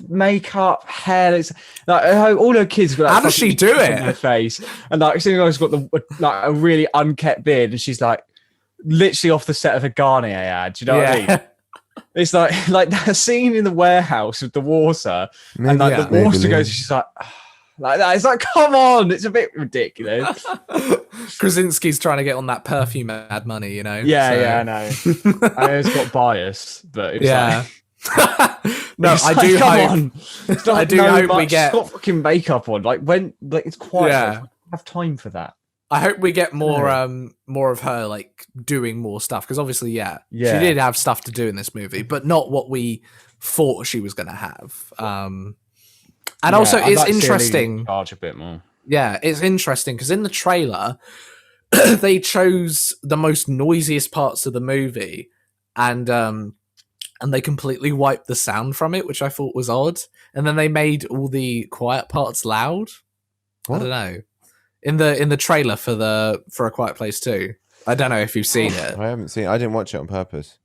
makeup, hair. It's like all her kids got. Like, How does she fucking do in it? her face, and like she's got the like a really unkept beard, and she's like literally off the set of a Garnier ad. Do you know what I mean? It's like that scene in the warehouse with the water, and like the water goes. She's like that. It's like, come on, it's a bit ridiculous. Krasinski's trying to get on that perfume ad money, you know. Yeah, I know. I know it's got bias, but it's Yeah. like, No, it's I like, do come hope. on. It's not I do no hope we much, get- it's got fucking makeup on. Like when it's quiet, Yeah. I don't have time for that. I hope we get more No. more of her like doing more stuff because obviously Yeah. she did have stuff to do in this movie, but not what we thought she was going to have. And also I'd it's like to see her lead in interesting. charge a bit more. Yeah, it's interesting because in the trailer they chose the most noisiest parts of the movie and they completely wiped the sound from it, which I thought was odd. And then they made all the quiet parts loud. What? I don't know. In the trailer for A Quiet Place 2. I don't know if you've seen it. I haven't seen. I didn't watch it on purpose.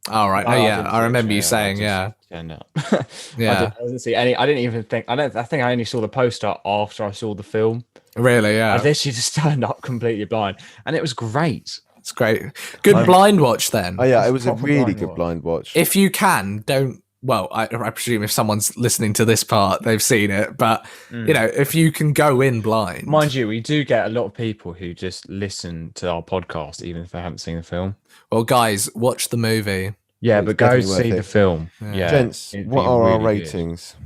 Oh right. No, yeah. I remember you saying, yeah. Yeah. I didn't see any. I didn't even think. I think I only saw the poster after I saw the film. Really, yeah. I literally just turned up completely blind, and it was great. It's great. Good blind watch then. Oh yeah, it was a Proper really blind good watch. blind watch. If you can, don't. Well, I presume if someone's listening to this part, they've seen it. But you know, if you can go in blind, Mind you, we do get a lot of people who just listen to our podcast, even if they haven't seen the film. well, guys, watch the movie. Yeah, It's but go definitely worth see it. the film. Yeah, Gents, it'd what be are our really good. ratings?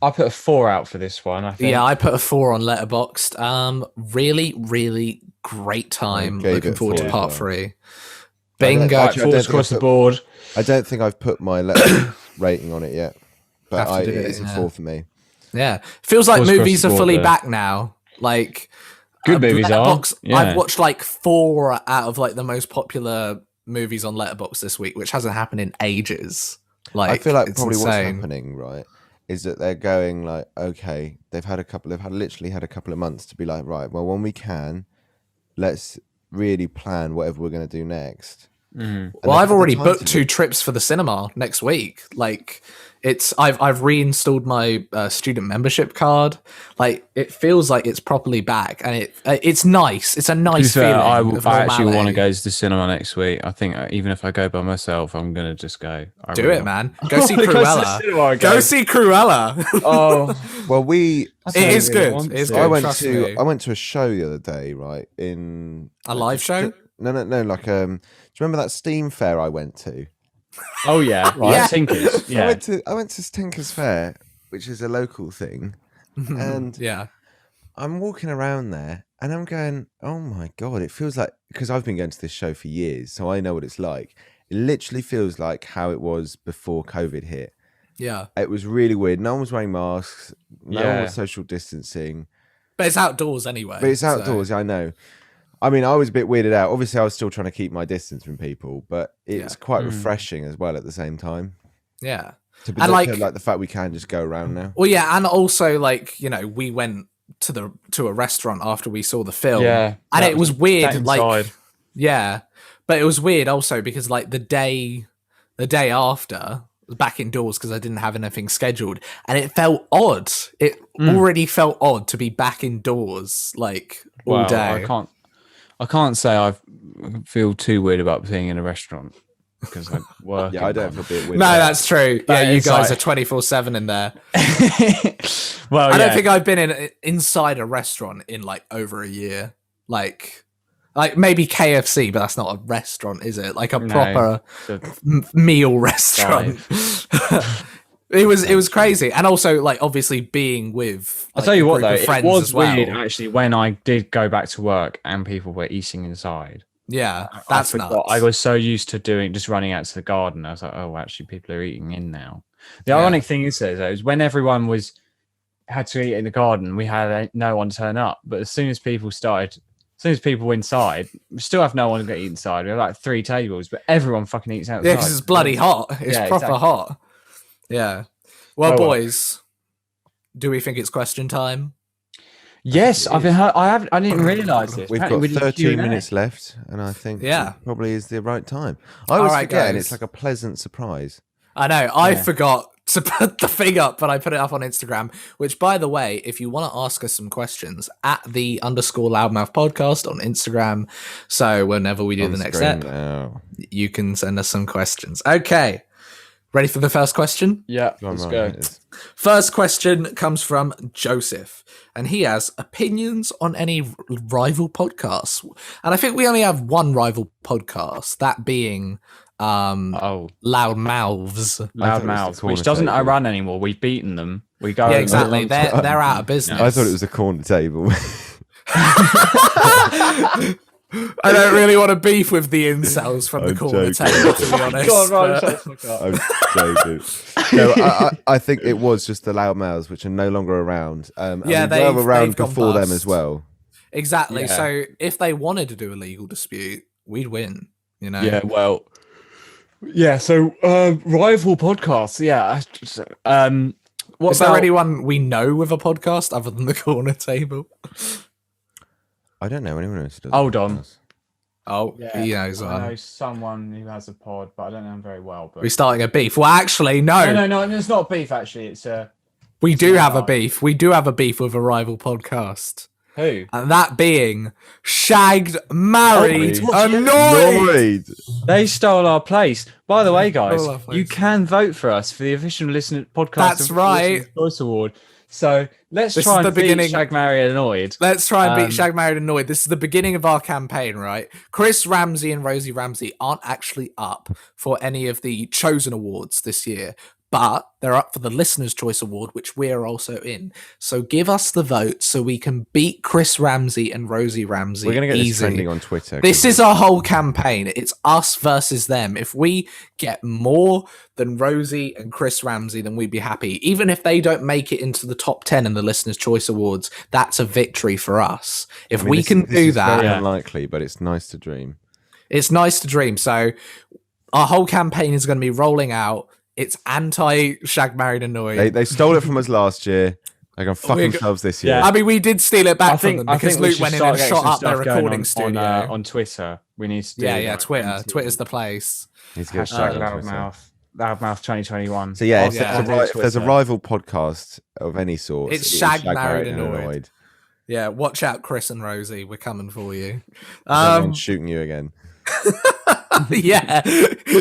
I put a 4 out for this one. I think. Yeah, I put a 4 on Letterboxd. Really great time. gave Looking it forward 4 to as part well. 3. don't- Bingo. I Right, don't 4s think across I the put- board. I don't think I've put my letter rating on it yet, but Have to do it it, is a yeah. 4 for me. Yeah, feels like 4s across movies the are board fully there. back now. Like Good movies are. Letterboxd, Yeah. I've watched like 4 out of like the most popular movies on Letterboxd this week, which hasn't happened in ages. Like I feel like it's probably what's insane. happening, right, is that they're going like, okay, they've literally had a couple of months to be like, right, well, when we can, let's really plan whatever we're going to do next. And Well, they've I've had the already time booked to 2 trips for the cinema next week. Like I've reinstalled my student membership card. Like it feels like it's properly back, and it's nice. It's a To be nice fair, feeling. I actually want to normality. go to the cinema next week. I think even if I go by myself, I'm gonna just go. I Do really it, want- man. Go see I wanna go to the Cruella. cinema again. Go see Cruella. Oh, Well, we. I It don't is really good. want It's to. good. I went trust to me. I went to a show the other day, right? In A live show? No, like do you remember that Steam fair I went to? Oh yeah, right. Yeah. Tinkers. Yeah. I went to Tinkers Fair, which is a local thing, and Yeah. I'm walking around there and I'm going, oh my God, it feels like, because I've been going to this show for years, so I know what it's like. It literally feels like how it was before COVID hit. Yeah. It was really weird. No one was wearing masks. No one Yeah. was social distancing. But it's outdoors anyway. But it's so- outdoors, I know. I mean, I was a bit weirded out. Obviously, I was still trying to keep my distance from people, but it's quite refreshing as well at the same time. Yeah. To be And, like like- the fact we can just go around now. Well, yeah, and also like, you know, we went to a restaurant after we saw the film. Yeah, and that it was weird. sat Like, inside. yeah, but it was weird also because like the day after, back indoors because I didn't have anything scheduled, and it felt odd. It already felt odd to be back indoors like all Well, day. I can't say I feel too weird about being in a restaurant because I work. Yeah, I don't feel a bit weird. No, about that's true. But Yeah, you it's guys like- are 24/7 in there. Well, I don't yeah. think I've been inside a restaurant in like over a year. Like maybe KFC, but that's not a restaurant, is it? Like a No, proper it's meal restaurant. It was crazy, and also like obviously being with. I'll like, tell you a what group though, of friends it was as well. weird actually when I did go back to work and people were eating inside. Yeah, I that's forgot. nuts. I was so used to just running out to the garden. I was like, oh, actually, people are eating in now. The Yeah. ironic thing is, though, is when everyone had to eat in the garden, we had no one turn up. But as soon as people were inside, we still have no one to eat inside. We have like 3 tables, but everyone fucking eats outside. Yeah, because it's bloody hot. It's Yeah, proper exactly. hot. Yeah. Well, Oh, well. boys, do we think it's question time? Yes, I didn't realise this. We've Apparently got we did 13 Q&A. minutes left, and I think Yeah. it probably is the right time. I always Alright, forget, and guys. it's like a pleasant surprise. I know. I Yeah. forgot to put the thing up, but I put it up on Instagram. Which, by the way, if you want to ask us some questions, at the _loudmouth podcast on Instagram. So whenever we do On the next screen step, now. you can send us some questions. Okay, ready for the first question? Yeah, Go on, let's Ryan, go. it is. First question comes from Joseph, and he has opinions on any rival podcasts. And I think we only have one rival podcast, that being Oh, Loud Mouths. Loud the Mouths, corner which doesn't table. run anymore. We've beaten them. We go. Yeah, exactly. on- They're out of business. I thought it was the corner table. I don't really want to beef with the incels from the I'm corner joking. table, to be honest. God, Ryan, but- shut the fuck up. I'm joking. No, I think it was just the Loud Mouths, which are no longer around. And Yeah, we were they've around gone before them bust. as well. Exactly. Yeah. So if they wanted to do a legal dispute, we'd win. You know. Yeah, well, yeah. So rival podcasts. Yeah. What Is about there anyone we know with a podcast other than the corner table? I don't know anyone else who does. Hold on. podcasts. Oh, Yeah, he knows I know one. someone who has a pod, but I don't know him very well. But We're starting a beef. Well, actually, no. no, it's not beef. Actually, it's We do have a not. beef. We do have a beef with a rival podcast. who? And that being Shagged, Married, Oh, Annoyed. They stole our place. By the way, guys, Stole our place. you can vote for us for the official listener podcast. That's of right. Listener's Choice Award. So let's This try is and the beat beginning- Shag, Marry, and Annoyed. Let's try and beat Um, Shag, Married, Annoyed. This is the beginning of our campaign, right? Chris Ramsey and Rosie Ramsey aren't actually up for any of the chosen awards this year, but they're up for the Listener's Choice Award, which we're also in. So give us the vote so we can beat Chris Ramsey and Rosie Ramsey. We're going to get this easy. trending on Twitter. This is our whole campaign. It's us versus them. If we get more than Rosie and Chris Ramsey, then we'd be happy. Even if they don't make it into the top 10 in the Listener's Choice Awards, that's a victory for us. If we can this do is that, very Yeah. unlikely, but it's nice to dream. it's nice to dream. So our whole campaign is going to be rolling out. It's anti-Shag, Married, Annoyed. They stole it from us last year. They're going to fuck We're themselves this year. Yeah. I mean, we did steal it back from them I because think we Luke should went in start and getting shot some up their stuff going recording studio. on Twitter. We need to do yeah, that. Twitter. Twitter's the place. Need to get Hashtag started on Twitter. Loudmouth 2021. So yeah, I'll if, get yeah. there's a on if there's a Twitter. rival podcast of any sort, It's it is Shag, Married, and Annoyed. Annoyed. Yeah, watch out, Chris and Rosie. We're coming for you. Someone's shooting you again. yeah,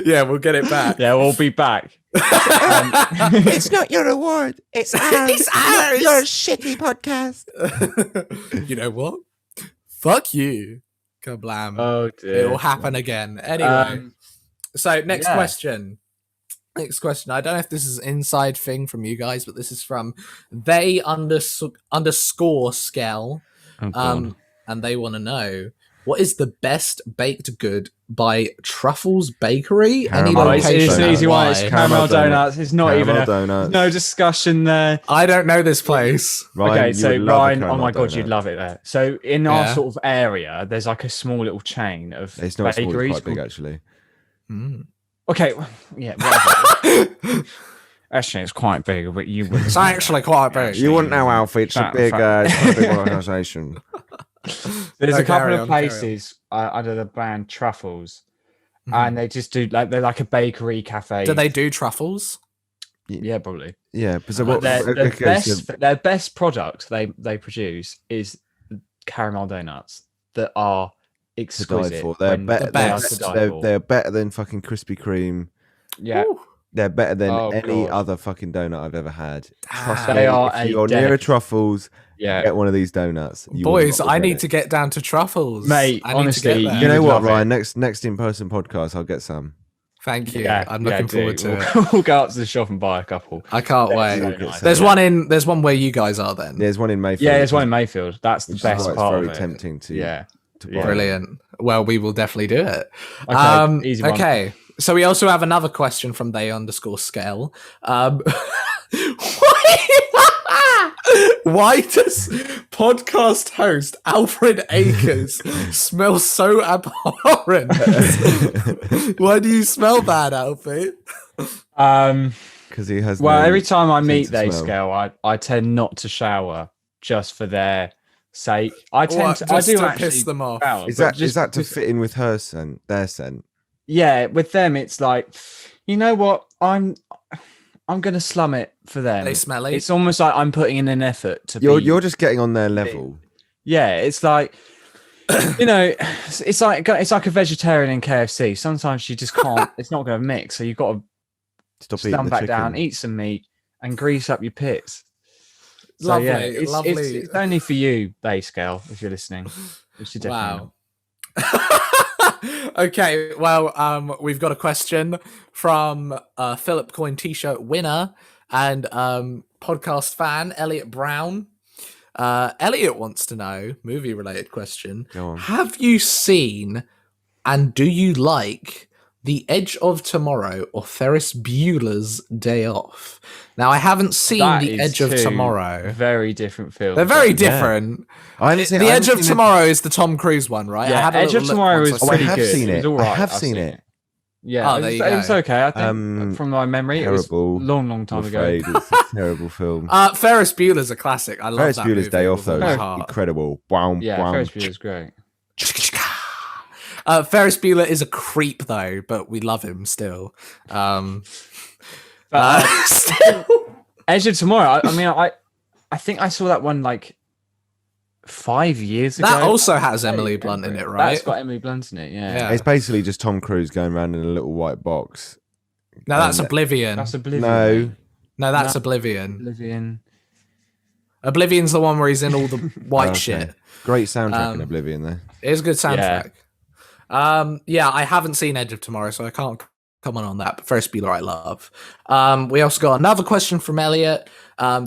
yeah, we'll get it back. Yeah, we'll be back. It's not your award. It's ours. It's ours. Your shitty podcast. You know what? Fuck you. Kablam. Oh dear. It'll happen again. Anyway, so next yeah. question. Next question. I don't know if this is an inside thing from you guys, but this is from they underscore Skell. Oh, God. And they want to know, what is the best baked good by Truffles Bakery? Any Caramel It's location? an easy one. Why? It's caramel donuts. It's not even Caramel donuts. no discussion there. I don't know this place. Ryan, Okay, you so would love a Ryan, oh caramel my god, donut. you'd love it there. So in our Yeah. sort of area, there's like a small little chain of It's not small, it's bakeries. quite big called- actually. Mm. Okay, yeah, whatever. Actually, it's quite big, but you wouldn't. It's actually quite big. You wouldn't know, Alfie. It's a Fact- big, fact. it's quite a big organisation. There's No, a couple carry of on, carry on. places under the brand Truffles, and they just do they're like a bakery cafe. Do they do truffles? Yeah, probably. Yeah, but so But what? their best product they produce is caramel donuts that are To die exquisite. for. They're when better. they are best. to die They're, for. they're better than fucking Krispy Kreme. Yeah, Ooh. They're better than Oh, any God. other fucking donut I've ever had. Trust They me, are if a you're near a delicacy. Truffles, yeah. get one of these donuts. You will Boys, not I regret need it. to get down to truffles. Mate, I need honestly, to get there. You know would what, love it. Ryan? Next in-person podcast, I'll get some. Thank you. Yeah, I'm yeah, looking do. forward to it. We'll go out to the shop and buy a couple. I can't wait. so You'll get nice. some. There's one where you guys are then. There's one in Mayfield. Yeah, there's one in Mayfield. That's the which is best why it's part very of it. tempting to. Yeah. to Yeah. buy. Brilliant. Well, we will definitely do it. Okay, easy one. Okay. So we also have another question from they_scale. Why does podcast host Alfred Akers smell so abhorrent? Why do you smell bad, Alfie? Because he has. Well, no every time I sense meet of they smell. scale, I tend not to shower just for their sake. I tend What, to, just I do to actually piss them off? shower, Is but that just to because- fit in with her scent, their scent? Yeah, with them it's like, you know what? I'm gonna slum it for them. They smelly? It's almost like I'm putting in an effort to You're be. you're just getting on their level. Yeah, it's like, you know, it's like a vegetarian in KFC. Sometimes you just can't. It's not going to mix, so you've got to Stop eating stand the back chicken. down, eat some meat, and grease up your pits. So, Lovely, yeah, it's, lovely. It's only for you, they scale, if you're listening. Which you definitely Wow. Okay, well, we've got a question from Philip Coin T-shirt winner and podcast fan Elliot Brown. Elliot wants to know, movie-related question: Go on. have you seen and do you like The Edge of Tomorrow or Ferris Bueller's Day Off? Now, I haven't seen That The is Edge of two Tomorrow. very different films. They're very Yeah. different. I haven't seen The I Edge haven't of seen it. Tomorrow is the Tom Cruise one, right? I Yeah, had a Edge little of look Tomorrow once is I Oh, I saw pretty have good. seen It it. was all I right. have I've seen it. Yeah, Oh, there you it was go. okay. I think from my memory, it was a Terrible. long time I'm ago. afraid it's a terrible film. Ferris Bueller's a classic. I love Ferris that Bueller's movie Day with Off though, all my is heart. incredible. Wow, Yeah, wow. Ferris Bueller's great. Ferris Bueller is a creep though, but we love him still. But, Still. Edge of Tomorrow. I mean, I think I saw that one like 5 years ago. That also has I Emily remember Blunt in it, right? That's got Emily Blunt in it. Yeah, Yeah. It's basically just Tom Cruise going around in a little white box. No, that's Um, Oblivion. that's Oblivion. No, mate. No, that's No. Oblivion. Oblivion. Oblivion's the one where he's in all the white Okay. shit. Great soundtrack in Um, Oblivion though. It is a good soundtrack. Yeah, I haven't seen Edge of Tomorrow, so I can't comment on that. But Ferris Bueller, I love. We also got another question from Elliot.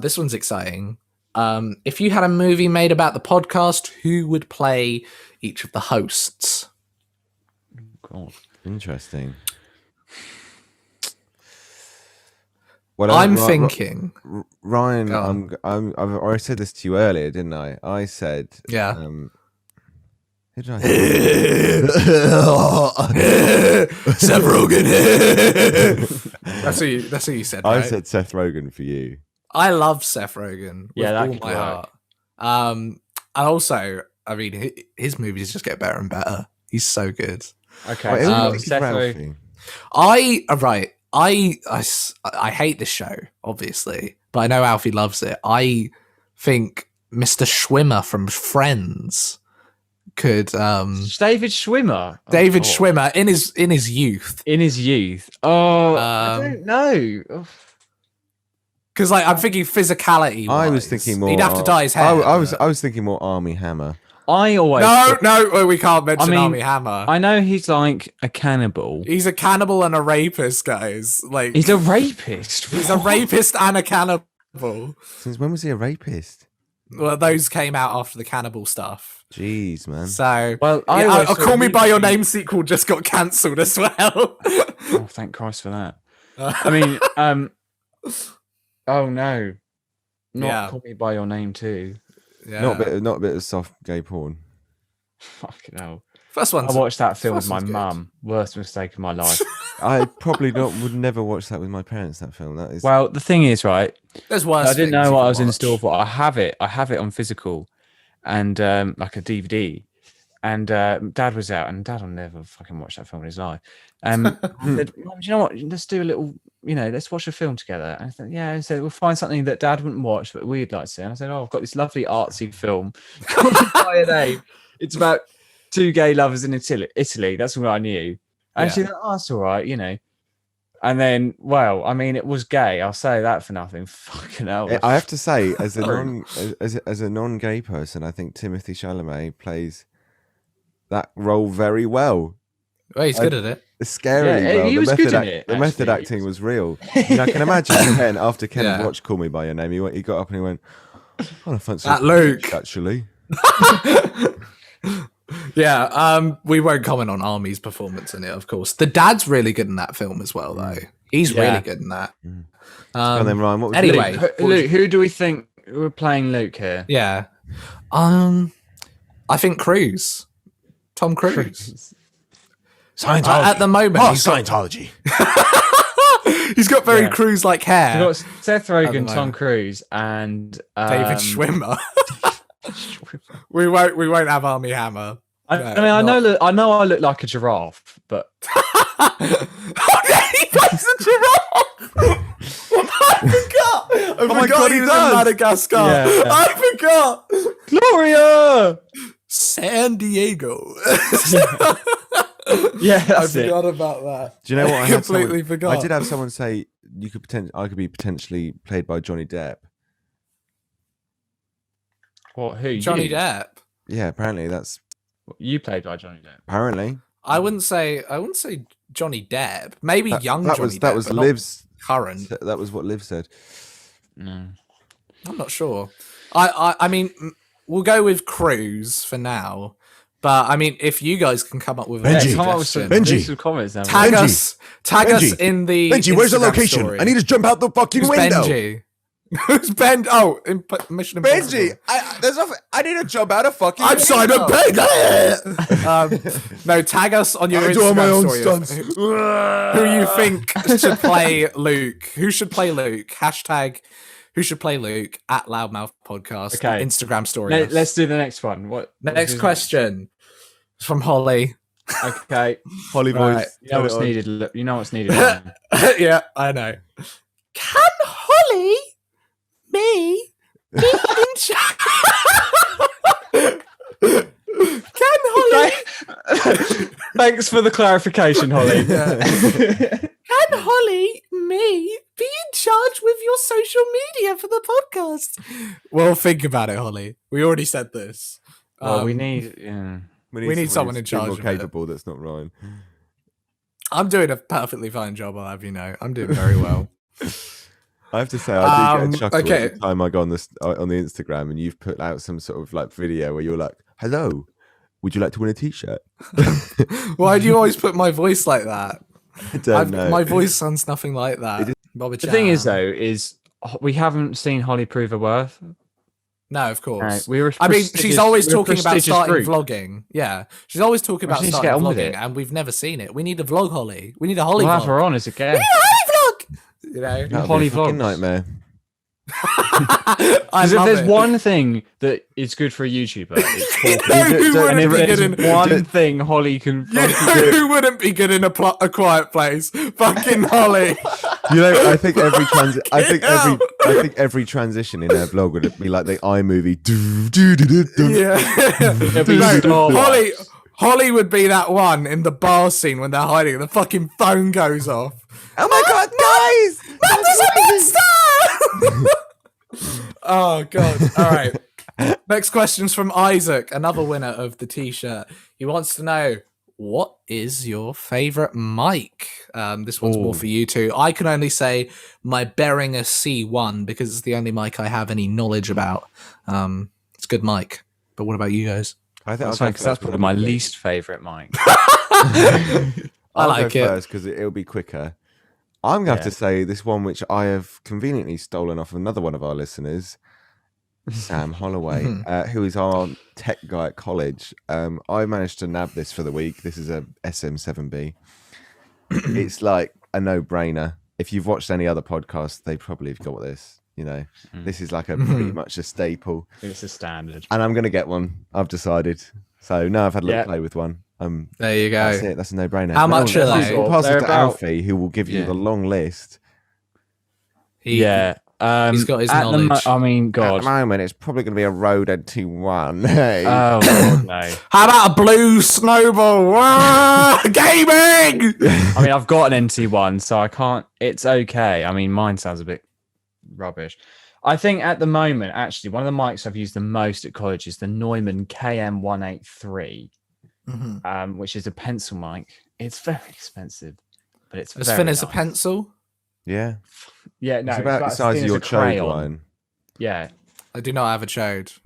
This one's exciting. If you had a movie made about the podcast, who would play each of the hosts? God. Interesting. Well, I'm thinking. Ryan, Go on. I've already said this to you earlier, didn't I? I said, Yeah. who did I say? Seth Rogen. That's who you said, I right? said Seth Rogen for you. I love Seth Rogen. Yeah, with that all could my work. heart. And also, I mean, his movies just get better and better. He's so good. Okay. Wait, who so do you think is Seth Ralphie? I hate this show, obviously, but I know Alfie loves it. I think Mr. Schwimmer from Friends could David Schwimmer. Oh, David God. Schwimmer in his youth. In his youth. Oh, I Um, don't know. Oh. Because like I'm thinking physicality. I was thinking more. He'd have to dye his hair. I but- was thinking more Army Hammer. I always. No, we can't mention mean, Army Hammer. I know he's like a cannibal. He's a cannibal and a rapist, guys. Like He's a rapist. he's a rapist and a cannibal. Since when was he a rapist? Well, those came out after the cannibal stuff. Jeez, man. So, Well, yeah, I always thought Call Me he- by Your Name sequel just got cancelled as well. Oh, thank Christ for that. I mean, oh no, not Yeah. Call Me by Your Name too. yeah. Not a bit of soft gay porn. Fucking hell. First one. I watched that film with first my one's good. mum. Worst mistake of my life. I probably would never watch that with my parents. That film. That is. Well, the thing is, right? There's worse. I didn't things know you what can I was in watch. store for. I have it on physical, and like a DVD. And Dad was out, and Dad will never fucking watch that film in his life. I said, Mum, do you know what? Let's do a little, let's watch a film together. And I said, yeah. I said, we'll find something that Dad wouldn't watch, but we'd like to see. And I said, oh, I've got this lovely artsy film called Fire Name. It's about two gay lovers in Italy. That's what I knew. And she went, oh, that's all right, And then, well, I mean, it was gay. I'll say that for nothing. Fucking hell. I have to say, as a non-gay person, I think Timothée Chalamet plays that role very well. Well, he's good at it. Scarily Yeah, well. he was good in it, The method actually. acting was real. I can imagine Ken, after Ken watched Call Me By Your Name, he got up and he went, I don't fancy That Luke. actually. Yeah, we won't comment on Army's performance in it, of course. The dad's really good in that film as well, though. He's really good in that. And then Ryan, what was Anyway, Luke, who do we think we're playing Luke here? yeah. I think Cruise. Tom Cruise. Scientology. At the moment, Oh, he's got, Scientology. he's got very Cruise-like hair. We've got Seth Rogen, moment. Tom Cruise, and David Schwimmer. we won't have Army Hammer. I know I look like a giraffe, but Oh yeah, he plays a giraffe. I forgot. I my forgot God, he he was does. in Madagascar. Yeah. I forgot. Gloria. San Diego. Yeah, I that's it. forgot about that. Do you know what? I completely forgot. I did have someone say I could be potentially played by Johnny Depp. What? Who? Johnny you? Depp. Yeah, apparently that's You played by Johnny Depp. apparently I wouldn't say Johnny Depp. Maybe young that Johnny was Depp. that was but not Liv's current. That was what Liv said. No. I'm not sure. I mean, we'll go with Cruise for now. But I mean, if you guys can come up with a Benji. Come up with some, Benji. do some comments now. tag Benji. us in the Benji, where's the Instagram location? story. I need to jump out the fucking Who's window. Benji? Who's Ben? Oh, in Mission Impossible. Benji, I need to jump out of fucking. I'm Simon Pegg. No, tag us on your I Instagram do all my own story. stunts. Who you think should play Luke? Who should play Luke? Hashtag who should play Luke at Loudmouth Podcast. Okay. Instagram story. Let's do the next one. Next question from Holly. Okay. Holly Right. voice. You know what's needed. You know what's needed. Yeah, I know. Can Holly me be in charge? Can Holly? Thanks for the clarification, Holly. Can Holly me be in charge with your social media for the podcast? Well, think about it, Holly. We already said this. Well, we need. Yeah. We need someone in who's charge more of it. capable. That's not Ryan. I'm doing a perfectly fine job, I'll have you know. I'm doing very well. I have to say, I do get a chuckle okay. every time I go on the Instagram and you've put out some sort of like video where you're like, "Hello, would you like to win a T-shirt?" Why do you always put my voice like that? I don't know. My voice sounds nothing like that. Bobby The thing is, Chan. though, is we haven't seen Holly prove her worth. No, of course. We were I mean, she's always we're a talking about prestigious starting group. vlogging. Yeah, she's always talking Well, about she needs to starting get on with vlogging, it. and we've never seen it. We need a vlog, Holly. We need a Holly We'll vlog. have her on as a guest. Holly vlog. You know, That'd be Holly a fucking vlogs. nightmare. I Because if love there's it. one thing that is good for a YouTuber, it's talking. You know who So- wouldn't And be if good there's in one thing Holly can you know who wouldn't be good in a quiet place? Fucking Holly. You know, I think every hell. I think every transition in her vlog would be like the iMovie. Do, do, do, do, do. Yeah. be No, Star Holly would be that one in the bar scene when they're hiding and the fucking phone goes off. Oh my god, guys! There's a monster! Oh god. All right. Next question's from Isaac, another winner of the t-shirt. He wants to know, what is your favorite mic? This one's more for you two. I can only say my Behringer C1 because it's the only mic I have any knowledge about. It's a good mic. But what about you guys? I think That's probably my least favourite mic. I like it. first because it'll be quicker. I'm going to have to say this one, which I have conveniently stolen off another one of our listeners, Sam Holloway, who is our tech guy at college. I managed to nab this for the week. This is a SM7B. it's like a no-brainer. If you've watched any other podcast, they probably have got this. You know, this is like a pretty much a staple. It's a standard. And I'm going to get one. I've decided. So now I've had a little play with one. There you go. That's it. That's a no-brainer. How much are they? We'll pass it They're to about- Alfie, who will give you the long list. He's got his at knowledge. I mean, At God. the moment, it's probably going to be a Rode NT1. Hey. Oh, God, no. How about a blue snowball? Ah, gaming! I mean, I've got an NT1, so I can't. It's okay. I mean, mine sounds a bit rubbish. I think at the moment, actually, one of the mics I've used the most at college is the Neumann KM183, which is a pencil mic. It's very expensive, but it's As very thin as a nice. pencil? Yeah. Yeah, no, It's about the as size thin of as your a chode crayon. line. Yeah, I do not have a chode.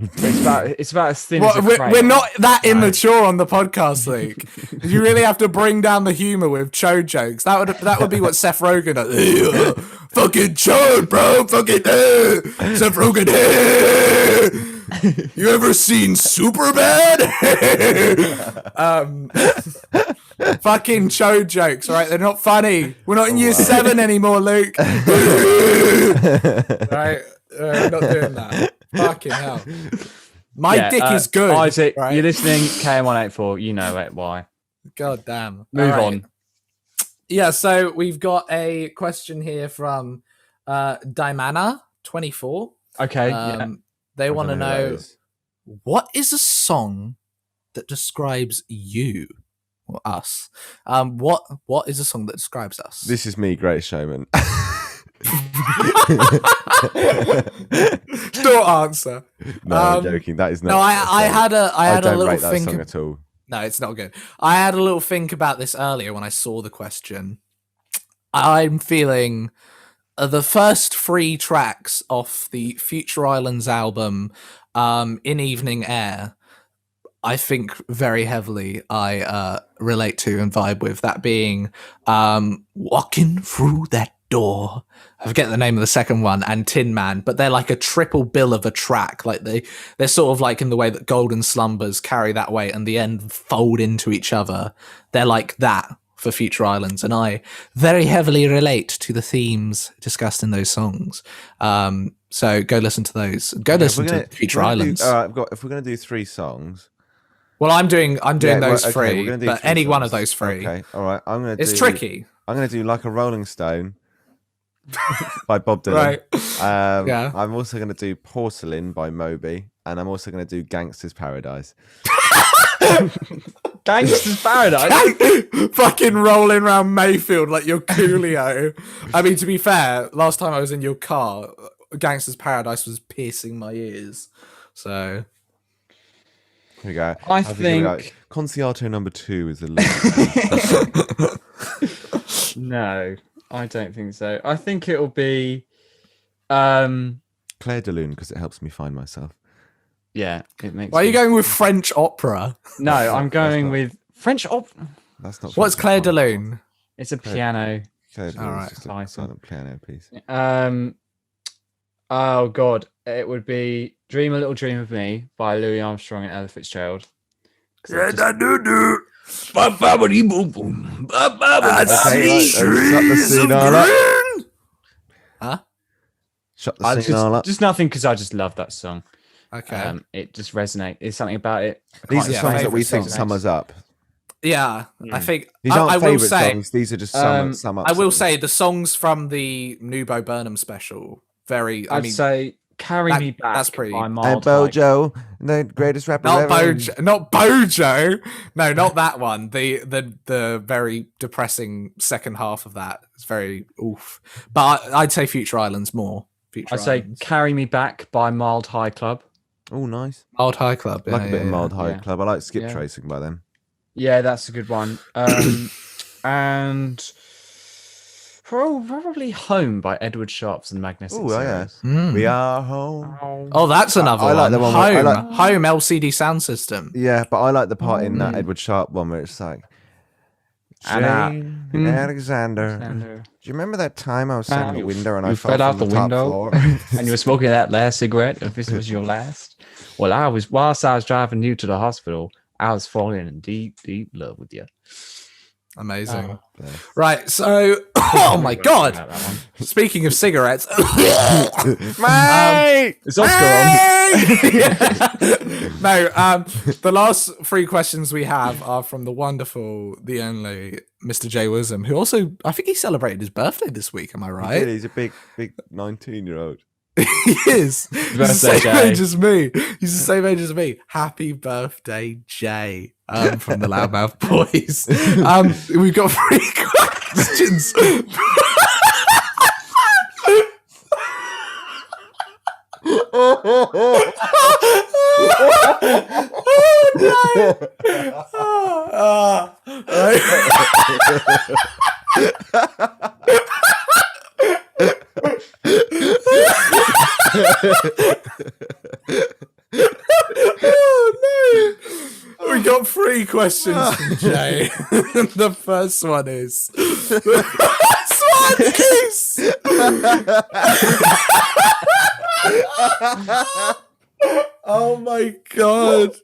it's about as thin as a We're crayon. not that immature on the podcast, Luke. You really have to bring down the humor with chode jokes. That would be what Seth Rogen does. Fucking chode, bro. Fucking Seth Rogen. You ever seen Superbad? Fucking chode jokes, right? They're not funny. We're not in year 7 anymore, Luke. Right? I'm not doing that. Fucking hell. My dick is good. Isaac, right? you're listening, KM184, you know it, why. God damn. Move All right. on. Yeah, so we've got a question here from Dimana24. Okay, They I want to don't who that know, is. what is a song that describes you or us? What is a song that describes us? This is me, Great Showman. Short answer. No, I'm joking. That is not. No, I had a don't little rate that think. song at all. No, it's not good. I had a little think about this earlier when I saw the question. I'm feeling the first 3 tracks off the Future Islands album, In Evening Air, I think very heavily I relate to and vibe with. That being Walking Through That Door. I forget the name of the second one, and Tin Man, but they're like a triple bill of a track. Like they're sort of like in the way that Golden Slumbers carry that weight and the end fold into each other. They're like that for Future Islands, and I very heavily relate to the themes discussed in those songs. So go listen to those. Go listen to Future Islands. All right, if we're going to do 3 songs. Well, I'm doing those okay, 3, we're gonna do but 3 any one songs. of those 3. Okay, all right. It's tricky. I'm going to do Like a Rolling Stone by Bob Dylan. Right. Yeah. I'm also going to do Porcelain by Moby, and I'm also going to do Gangster's Paradise. Gangster's Paradise. Fucking rolling around Mayfield like you're Coolio. I mean, to be fair, last time I was in your car, Gangster's Paradise was piercing my ears. So Here we go. I think think- like, Concierto number 2 is a little. No, I don't think so. I think it'll be, Claire de Lune, because it helps me find myself. yeah, it makes. why are you me- going with French opera? No, I'm going not- with French opera. That's not. What's Claire de Lune? It's a piano. Claire de Lune Alright. is just a Title. silent piano piece. Oh God, it would be "Dream a Little Dream of Me" by Louis Armstrong and Ella Fitzgerald. Okay, shut the scene all up. Huh? Shut the scene all up. Just nothing, because I just love that song. Okay. It just resonates. There's something about it. These are yeah, songs that we favourite think songs. sum us up. Yeah, I think These I aren't will favourite say. songs. These are just sum up. I will songs. say the songs from the Nubo Burnham special. Very. I I'd mean, say "Carry that- Me Back" that's pretty- by And Mild High. Bojo, the greatest rapper not ever. Bojo, not Bojo. No, not that one. The very depressing second half of that. It's very oof. But I'd say Future Islands more. Future I'd say Islands. "Carry Me Back" by Mild High Club. Oh, nice. Mild High Club. I like yeah, a bit of yeah, Mild yeah. High Yeah. Club. I like Skip Yeah. Tracing by them. Yeah, that's a good one. And probably "Home" by Edward Sharps and Magnetic Oh, yeah. Zeros. Mm. We are home. Oh, that's another I like one. the one where- I Home, like- Home LCD sound system. Yeah, but I like the part in that Edward Sharp one where it's like, And, Jane Alexander. And, Do you remember that time I was sitting in the you- window and I you fell fell out from the top window? floor? and you were smoking that last cigarette, if this was your last. Well, whilst I was driving you to the hospital, I was falling in deep, deep love with you. Amazing. Bless. Right, so oh my god. That one. Speaking of cigarettes, Mate! Is Oscar on? no, the last three questions we have are from the wonderful, the only Mr. J Wisdom, who also, I think he celebrated his birthday this week. Am I He right? did, he's a big 19-year-old. He is. He's the Birthday, same Jay. age as me. He's the same age as me. Happy birthday, Jay. From the Loudmouth Boys. We've got three questions. We got three questions from Jay. The first one is. Oh my god.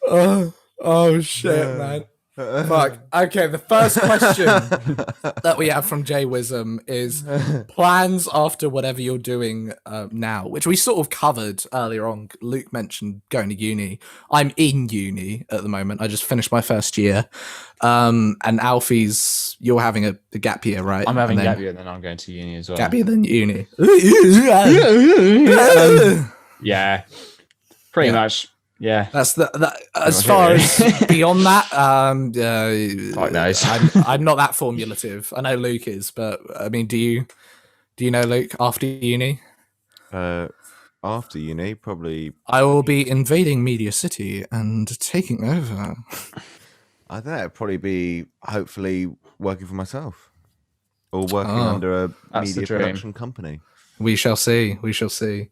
Oh shit, man. Fuck. Okay, the first question that we have from Jay Wisdom is plans after whatever you're doing now, which we sort of covered earlier on. Luke mentioned going to uni. I'm in uni at the moment. I just finished my first year. And Alfie's, you're having a gap year, right? I'm having And then gap year, and then I'm going to uni as well. Gap year, then uni. Yeah, pretty much. Yeah, That's as far as beyond that. Fuck knows. I'm not that formulative. I know Luke is, but I mean, do you know Luke after uni? After uni, probably. I will be invading Media City and taking over. I think it'd probably be hopefully working for myself or working under a That's the media dream. production company. We shall see. We shall see.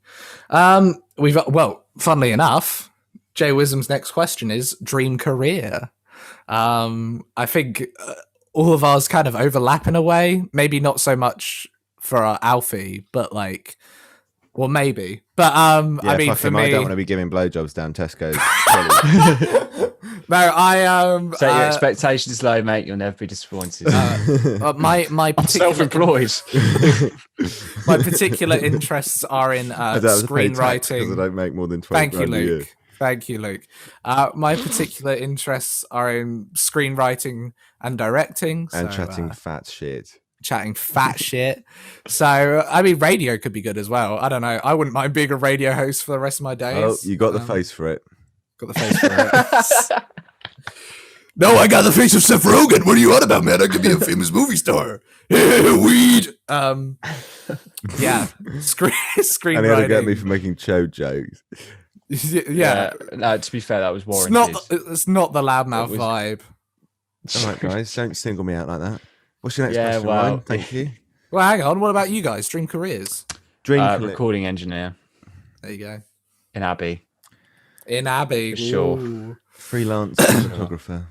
Funnily enough, Jay Wisdom's next question is dream career. I think all of ours kind of overlap in a way. Maybe not so much for Alfie, but like, well, maybe. But Yeah, I mean, fuck for him, me, I don't want to be giving blowjobs down Tesco's. no, I Set your expectations low, mate. You'll never be disappointed. my I'm particular self-employed. my particular interests are in screenwriting. Because I don't make more than 20 Thank you, grand a year. Luke. Thank you, Luke. My particular interests are in screenwriting and directing. And so, chatting fat shit. chatting fat shit. So, I mean, radio could be good as well. I don't know. I wouldn't mind being a radio host for the rest of my days. Oh, you got the face for it. Got the face for it. No, I got the face of Seth Rogen. What are you on about, man? I could be a famous movie star. Weed. Yeah. Screenwriting. And he had to get me for making chode jokes. Yeah. No, to be fair, that was warranted. It's not the loudmouth It was- vibe. All right, guys, don't single me out like that. What's your next Yeah, question, well, Ryan? Thank you. Well, hang on. What about you guys? Dream careers? Dream recording engineer There you go. in Abbey. In Abbey. For sure. Ooh. freelance photographer.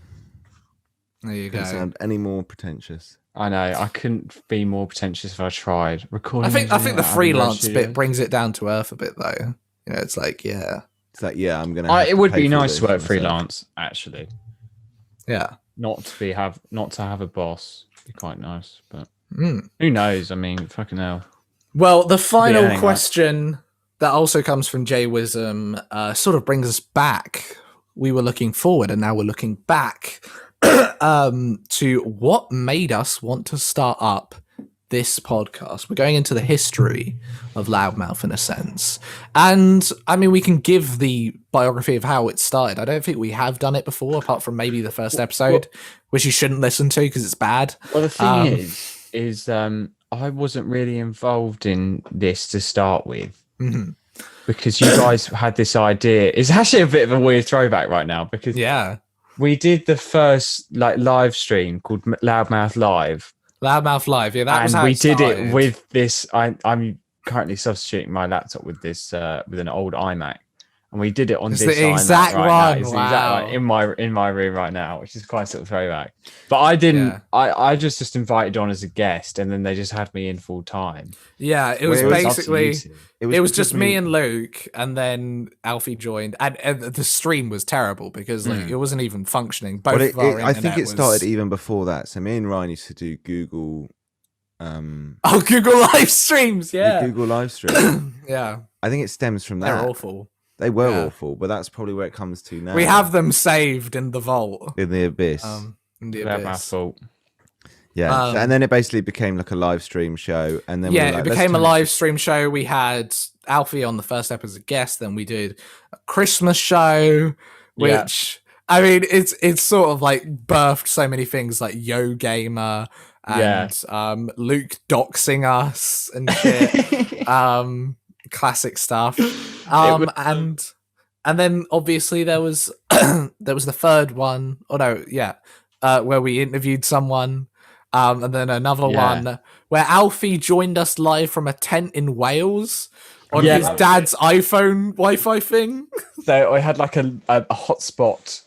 There you Doesn't go. sound any more pretentious. I know. I couldn't be more pretentious if I tried. Recording. I think the engineer at Abbey freelance Studios. bit brings it down to earth a bit, though. You know, it's like, yeah. It's like, yeah, I'm gonna. have It to would pay be for nice this to work myself. freelance, actually. Yeah. Not to have a boss. Be quite nice, but Mm. who knows? I mean, fucking hell. Well, the final anything, right? question that also comes from Jay Wisdom sort of brings us back. We were looking forward, and now we're looking back to what made us want to start up this podcast. We're going into the history of Loudmouth in a sense. And I mean, we can give the biography of how it started. I don't think we have done it before, apart from maybe the first episode, which you shouldn't listen to because it's bad. Well, the thing is I wasn't really involved in this to start with. Mhm. Because you guys had this idea. It's actually a bit of a weird throwback right now because Yeah. we did the first like live stream called Loudmouth Live. Loudmouth Live. Yeah, that was And how we it did started. it with this. I'm currently substituting my laptop with this with an old iMac, and we did it on It's this the exact right now. one. It's the exact one in my room right now, which is quite sort of throwback. But I didn't. Yeah. I just invited on as a guest, and then they just had me in full time. Yeah, it was Well, it was basically it was because just me and Luke, and then Alfie joined, and the stream was terrible because like it wasn't even functioning. Both Well, of our I think internet it started even before that. So me and Ryan used to do Google. Google live streams. Yeah, Google live stream. yeah, I think it stems from that. they're awful. They were Yeah. awful, but that's probably where it comes to now. We have them saved in the vault. in the abyss. In the That's my abyss. fault. Yeah, so- and then it basically became like a live stream show, and then we were like, it let's became a turn it live stream show. We had Alfie on the first episode as a guest. Then we did a Christmas show, which I mean, it's sort of like birthed so many things like Yo Gamer and Luke doxing us and shit. Classic stuff. And then obviously there was there was the third one. Oh no, where we interviewed someone. And then another one where Alfie joined us live from a tent in Wales on his dad's iPhone Wi-Fi thing. So I had like a hotspot,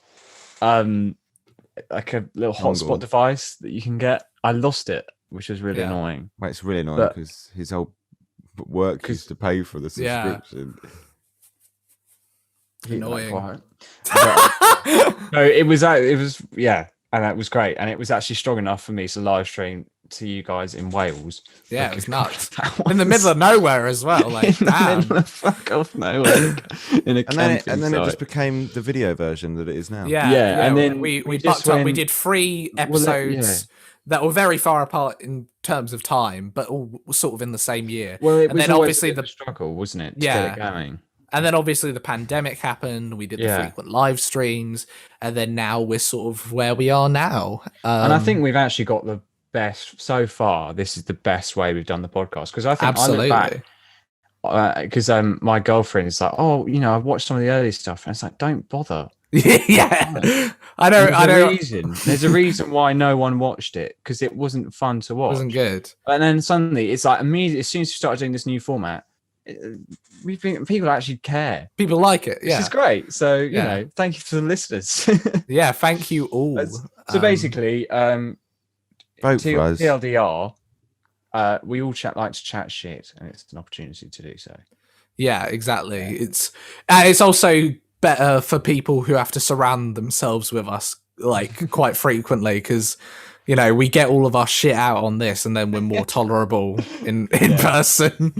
like a little hotspot device that you can get. I lost it, which was really annoying. Well, it's really annoying But- because his whole work used to pay for the subscription. Annoying. No, it was and that was great, and it was actually strong enough for me to live stream to you guys in Wales. Yeah, it was nuts. In the middle of nowhere as well. Like, damn. Fuck off nowhere. In a And then it just became the video version that it is now. Yeah, and then we we bucked just up. We went- did 3 episodes that were very far apart in terms of time, but all sort of in the same year. Well, it and was then always obviously a bit of a struggle, wasn't it? To Yeah. get it going. And then obviously the pandemic happened. We did the frequent live streams, and then now we're sort of where we are now. And I think we've actually got the best so far. This is the best way we've done the podcast, because I think absolutely. I look back, because my girlfriend is like, oh, I've watched some of the early stuff, and it's like, don't bother. Yeah, I know. There's a reason why no one watched it, because it wasn't fun to watch. It wasn't good. And then suddenly it's like immediately, as soon as you started doing this new format, we think people actually care. People like it. This is great. So you know, thank you to the listeners. Yeah, thank you all. So basically, vote for us. TLDR, we all like to chat shit, and it's an opportunity to do so. Yeah, exactly. It's also better for people who have to surround themselves with us like quite frequently, because we get all of our shit out on this, and then we're more tolerable in person.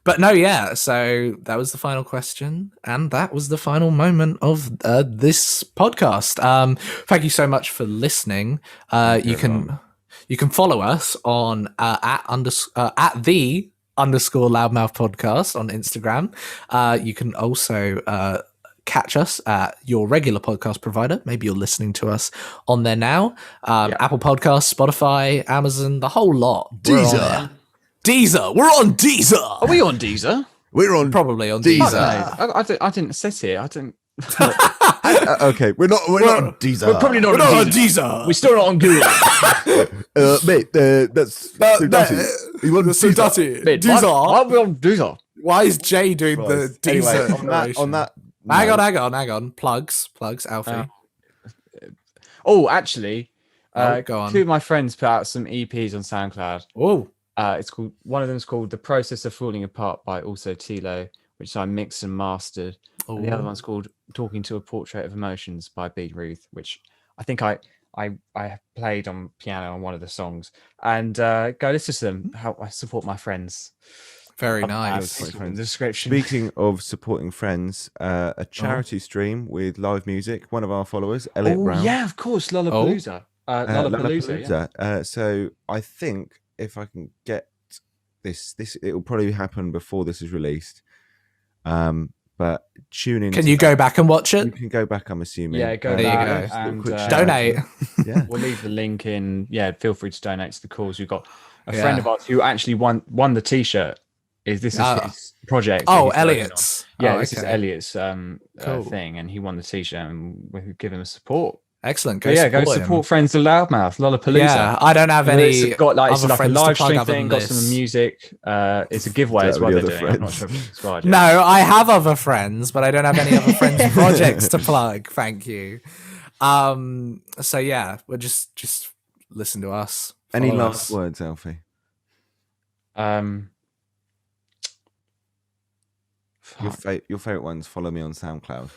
But no, so that was the final question, and that was the final moment of this podcast. Thank you so much for listening. You can follow us on at the _ loudmouth podcast on Instagram. You can also catch us at your regular podcast provider. Maybe you're listening to us on there now. Apple Podcasts, Spotify, Amazon, the whole lot. Deezer. We're on Deezer. Are we on Deezer? We're on Probably on Deezer. Deezer. I didn't sit here. I didn't. Okay, we're not on Deezer. We're probably not We're on not on Deezer. Deezer. We're still not on Google. Mate, that's so dirty. You want so Deezer? dirty. Mate, Deezer. why are we on Deezer? Why is Jay doing the Anyway, Deezer? on that. Hang on. Plugs, Alfie. Oh, actually, Go on. 2 of my friends put out some EPs on SoundCloud. Oh, It's called, one of them is called "The Process of Falling Apart" by Also Tilo, which I mixed and mastered. And the other one's called "Talking to a Portrait of Emotions" by B. Ruth, which I think I played on piano on one of the songs. And go listen to them. How I support my friends. very nice. In the description. Speaking of supporting friends, a charity stream with live music. One of our followers, Elliot Brown. Yeah, of course, Lollapalooza. Lollapalooza. Lollapalooza. So I think if I can get this it will probably happen before this is released. But tune in. Can you go back and watch You it? can go back, I'm assuming. Yeah, go There you back go. and Quick shout Donate. Yeah. We'll leave the link in. Yeah, feel free to donate to the cause. We've got a Yeah. friend of ours who actually won the T-shirt. This is his project. that Oh, he's working on. Elliot's. Yeah, Oh, this is okay. Elliot's Cool. thing, and he won the T-shirt, and we've given him support. Excellent. But yeah, go support support him. Friends of Loudmouth, Lollapalooza. Yeah, I don't have any. It's got like it's other like a friends to live plug stream other thing. than Got some this. music. It's a giveaway as Don't well. have They're any doing. other I'm not sure if friends. it's subscribed. No, I have other friends, but I don't have any other friends' projects to plug. Thank you. So yeah, we'll just listen to us. Any Follow last us. words, Alfie? Your favorite ones. Follow me on SoundCloud.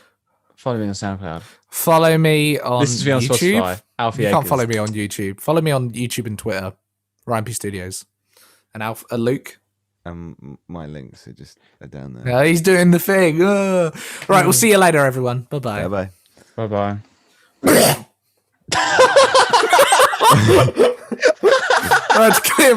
Follow me on SoundCloud. Follow me on Listen to me on YouTube. Spotify. Alfie You can't Akers. follow me on YouTube. Follow me on YouTube and Twitter. Ryanpstudios. And Luke. My links are just down there. Yeah, he's doing the thing. Right, we'll see you later, everyone. Bye bye. Bye bye. Bye bye. That's clear.